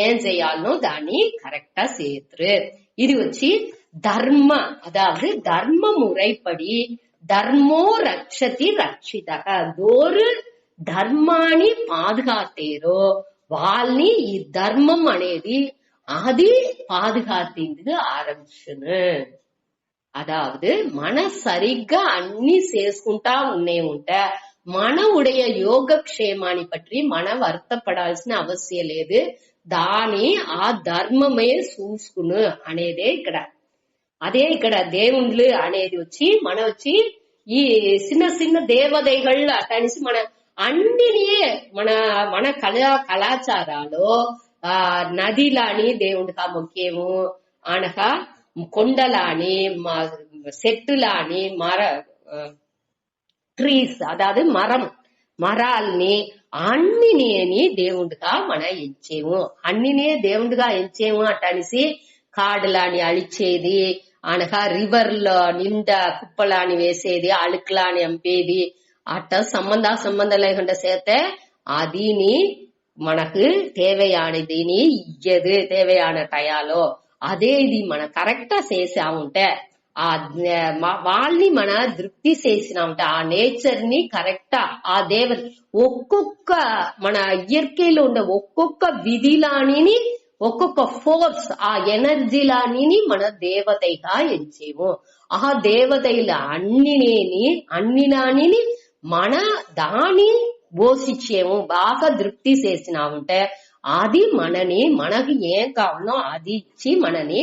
ఏం చేయాలనో దాన్ని కరెక్టా చేతురు. ఇది వచ్చి தர்ம, அதாவது தர்ம முறைப்படி தர்மோ ரட்சதி ரட்சிதக, ஒரு ధర్మాన్ని పాదుగాతేరో వాళ్ళని ఈ ధర్మం అనేది అది పాదుగాతేందుకు ఆరంభించును. అదావదు మన సరిగ్గా అన్ని చేసుకుంటా ఉంటే మన ఉடைய యోగక్షేమాన్ని పట్టి మన వర్తపడాల్సిన అవసరం లేదు, దాని ఆ ధర్మమే చూసుకును అనేదే ఇక్కడ. అదే ఇక్కడ దేవుళ్ళు అనేది వచ్చి మన వచ్చి ఈ చిన్న చిన్న దేవதைகள் అటనిసి మన అన్నిని మన మన కళాచారాలు నదిలాని దేవుడికి ముఖ్యము, అనగా కొండలాని చెట్టులాని ట్రీస్, అదాదు మరాల్ని అన్నిని దేవుడిగా మన ఎంచేము, అన్నినే దేవుడిగా ఎంచేము అటనిసి కాడులాని అழிచేది, అనగా రివర్లో నిండా కుప్పలాని వేసేది, అழுకులాని అంపేది, అట్ట సంబంధం లేకుండా చేస్తే అదిని మనకు தேவையானదిని ఇయ్యదు தேவையான టయాలో. అదే ఇది మన కరెక్టా చేసాముంటే ఆ వాళ్ళని మన తృప్తి చేసినామంటే ఆ నేచర్ ని కరెక్టా ఆ దేవ ఒక్కొక్క మన ఇయర్కేలో ఉండే ఒక్కొక్క విధిలాని ఒక్కొక్క ఫోర్స్ ఆ ఎనర్జీలాని మన దేవతగా ఎంచేము. ఆ దేవతల అన్నినాని మన దాని పోషించేము, బాగా తృప్తి చేసినామంటే అది మనకి ఏం కావాలో అది ఇచ్చి మనని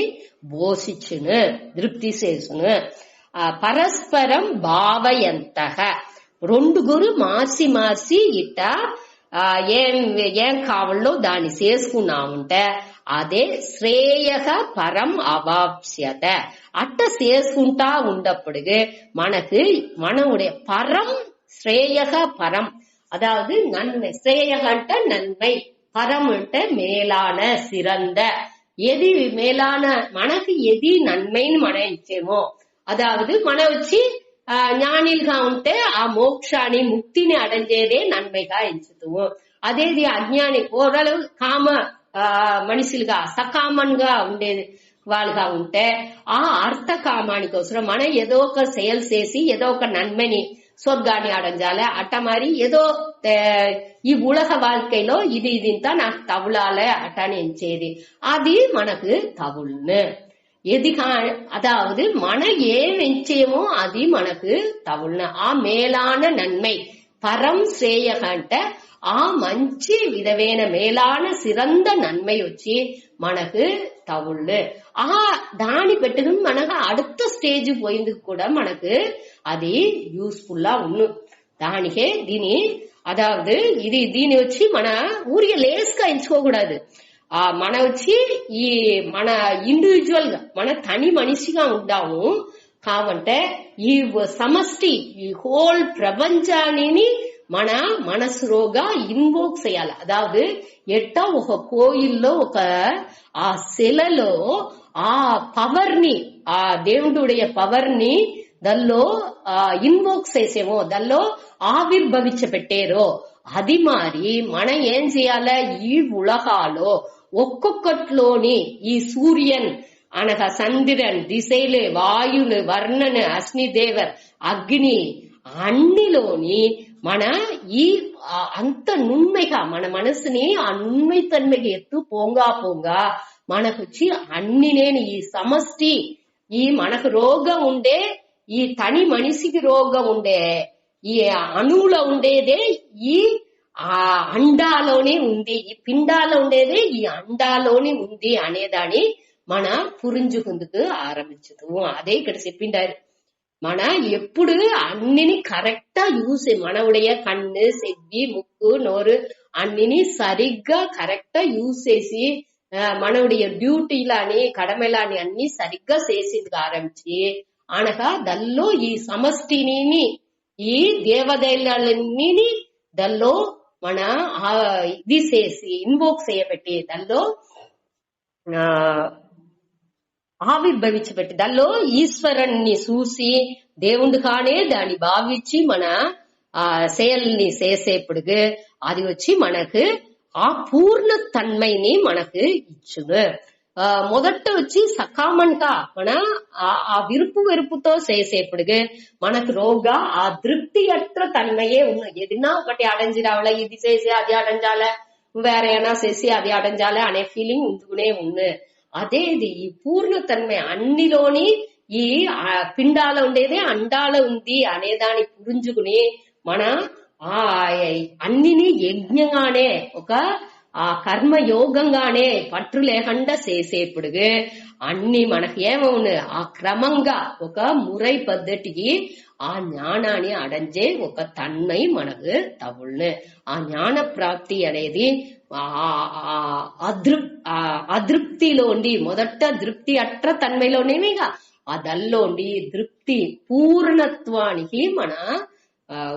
పోషించును, తృప్తి చేసును. పరస్పరం భావయంతః రెండుగురు మార్చి ఇట్ట ఏం కావాలో దాన్ని చేసుకున్నామంటే అదే శ్రేయః పరం అవాప్స్యత. అట్ట చేసుకుంటా ఉండప్పుడు మనకు మనవుடைய పరం శ్రేయః పరం, அதாவது நன்மை, ஸ்ரேயக అంటే நன்மை, பரம் అంటే மேலான சிறந்த, எது மேலான మనకు ఎది నన్మైని మనం ఇచ్చేమో, అదావదు మన వచ్చి జ్ఞానిగా ఉంటే ఆ మోక్షాన్ని ముక్తిని అడంజేదే నన్మైగా ఎంచుతాము. అదేది అజ్ఞాని ఓరళவு కామ మనుషులుగా సకామన్గా ఉండేది వాళ్ళుగా ఉంటే ఆ అర్థ కామాని కోసం మనం ఏదో ఒక సేల్ చేసి ఏదో ఒక నన్మని சொர்க்கானி அடைஞ்சால அட்ட மாதிரி ஏதோ ఈ உலக வாழ்க்கைలో ఇది ఇంత నాకు తవులాల అటని ఎంచేది అది మనకు తవుల్ను. ఎదిగా అదావదు మన ఏం ఎంచేమో అది మనకు తవుల్ను. ఆ మేలాన నన్மை పరం శ్రేయక అంటే ఆ మంచి విధమైన మేలాన సిరంద నన్மை వచ్చి మనకు తవుళ్ళు. ఆ దాని పెట్టుకుని మనకు அடுத்த స్టేజ్ పోయిందుకు కూడా మనకు అది యూస్ఫుల్ ఉన్ను. దానికే దీని అదావదు ఇది దీని వచ్చి మన ఊరికే లేస్గా ఎంచుకోకూడదు. మన వచ్చి ఈ మన ఇండివిజువల్ గా మన తని మనిషిగా ఉంటాము కావంటే ఈ సమష్టి ఈ హోల్ ప్రపంచాన్ని మన మనసులోగా ఇన్వోక్ చేయాలి. అదాவது ఎట్టా ఒక కోయిల్లో ఒక ఆ శిలలో ఆ పవర్ ని ఆ దేవుడుடைய పవర్ ని దానిలో ఇన్వోక్ చేసేమో దానిలో ఆవిర్భవించబెట్టారో అది మారి మనం ఏం చేయాలి ఈ ఉలగాలో ఒక్కొక్కట్లోని ఈ సూర్యన్ అనగా చంద్రన్ దిశలు వాయులు వర్ణను అగ్నిదేవర్ అగ్ని అన్నిలోని మన ఈ అంత నున్మైగా మన మనసుని ఆ నున్మై తన్మైకి ఎత్తు పోంగా మనకొచ్చి అన్ని నేను ఈ సమష్టి ఈ మనకు రోగం ఉండే ఈ తని మనిషికి రోగం ఉండే ఈ అణువులో ఉండేదే ఈ అండాలోనే ఉంది, ఈ పిండాలో ఉండేదే ఈ అండాలోనే ఉంది అనేదాన్ని మన పురించుకుందుకు ఆరంభించదు. అదే ఇక్కడ చెప్పిండారు. మన ఎప్పుడు అన్నిని కరెక్టా యూస్ మనవుடைய కన్ను చెవి ముక్కు నోరు అన్నిని సరిగ్గా కరెక్టా యూస్ చేసి మనవుடைய డ్యూటీలాని కడమలాని అన్ని సరిగ్గా చేసేందుకు ఆరంభించి అనగా దల్లో ఈ సమష్టిని ఈ దేవదైన్యాలన్నీ దల్లో మన ఇది చేసి ఇన్వోక్ చేయబెట్టి దల్లో ఆవిర్భవించబెట్టి దానిలో ఈశ్వరుణ్ణి చూసి దేవుడు కానే దాన్ని భావించి మన செயల్ని చేసేప్పుడు అది వచ్చి మనకు ఆ పూర్ణ తన్మైని మనకు ఇచ్చును. మొదట వచ్చి సకామన్గా మన ఆ విరుపు వెరుపుతో చేసేప్పుడు మనకు రోగా ఆ తృప్తి అట్ర తన్మయే ఉన్నది. ఏదైనా ఒకటి అడంజి రావాల, ఇది చేసి అది అడంజాల, వేర ఏనా చేసి అది అడంజాల అనే ఫీలింగ్ ఉంటునే ఉన్నది. అదే ఇది ఈ పూర్ణతన్మయ అన్నిలోని ఈ పిండాల ఉండేదే అండాల ఉంది అనేదాన్ని పురించుకుని మన అన్నిని యజ్ఞంగానే ఒక కర్మయోగంగానే పట్టు లేకుండా చేసేప్పుడు అన్ని మనకి ఏమవును ఆ క్రమంగా ఒక మురై పద్ధతికి ఆ జ్ఞానాన్ని అడంజే ఒక తన్మై మనకు తవుళ్ళు. ఆ జ్ఞాన ప్రాప్తి అనేది అదృప్తిలోండి మొదట దృప్తి అట్ర తన్మైలోనేమిగా ఆ దల్లోండి దృప్తి పూర్ణత్వానికి మన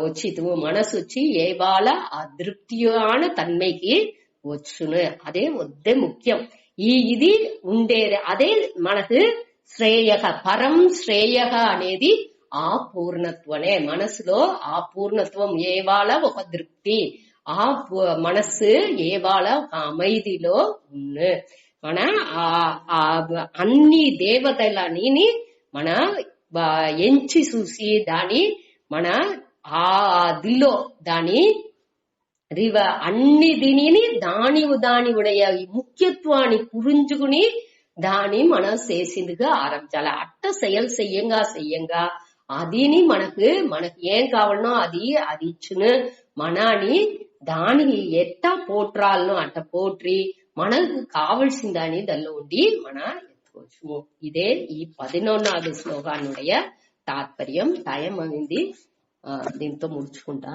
వచ్చితు మనసు వచ్చి ఏ బాల ఆ దృప్తియాన తన్మైకి వచ్చును. అదే వద్దే ముఖ్యం. ఇది ఉండేది అదే మనకు శ్రేయక పరం శ్రేయక అనేది ఆ పూర్ణత్వనే. మనసులో ఆ పూర్ణత్వం ఏవాళ ఒక దృప్తి ఆ మనసు ఏవాళ அமைதிలో ఉన్ను. మన అన్ని దేవతలని మన ఎంచి చూసి దాని మన ఆ దిల్లో దాని అన్ని దీనిని దాని ఉடைய ముఖ్యత్వాన్ని పురించుకుని దాన్ని మనం చేసిందిగా ఆరంభించాలి. అట్ట செயல் செய்யுங்க అదిని మనకు ఏం కావాలనో అది ఇచ్చును. మనాని దానికి ఎట్టా పోట్రాలనో అట్ట పోట్రి మనకు కావలసిన దాన్ని దానిలో ఉండి మన ఎత్తుకోవచ్చు. ఇదే ఈ 11వ శ్లోకానుடைய తాత్పర్యం. టైం అయింది, దీంతో ముడుచుకుంటా.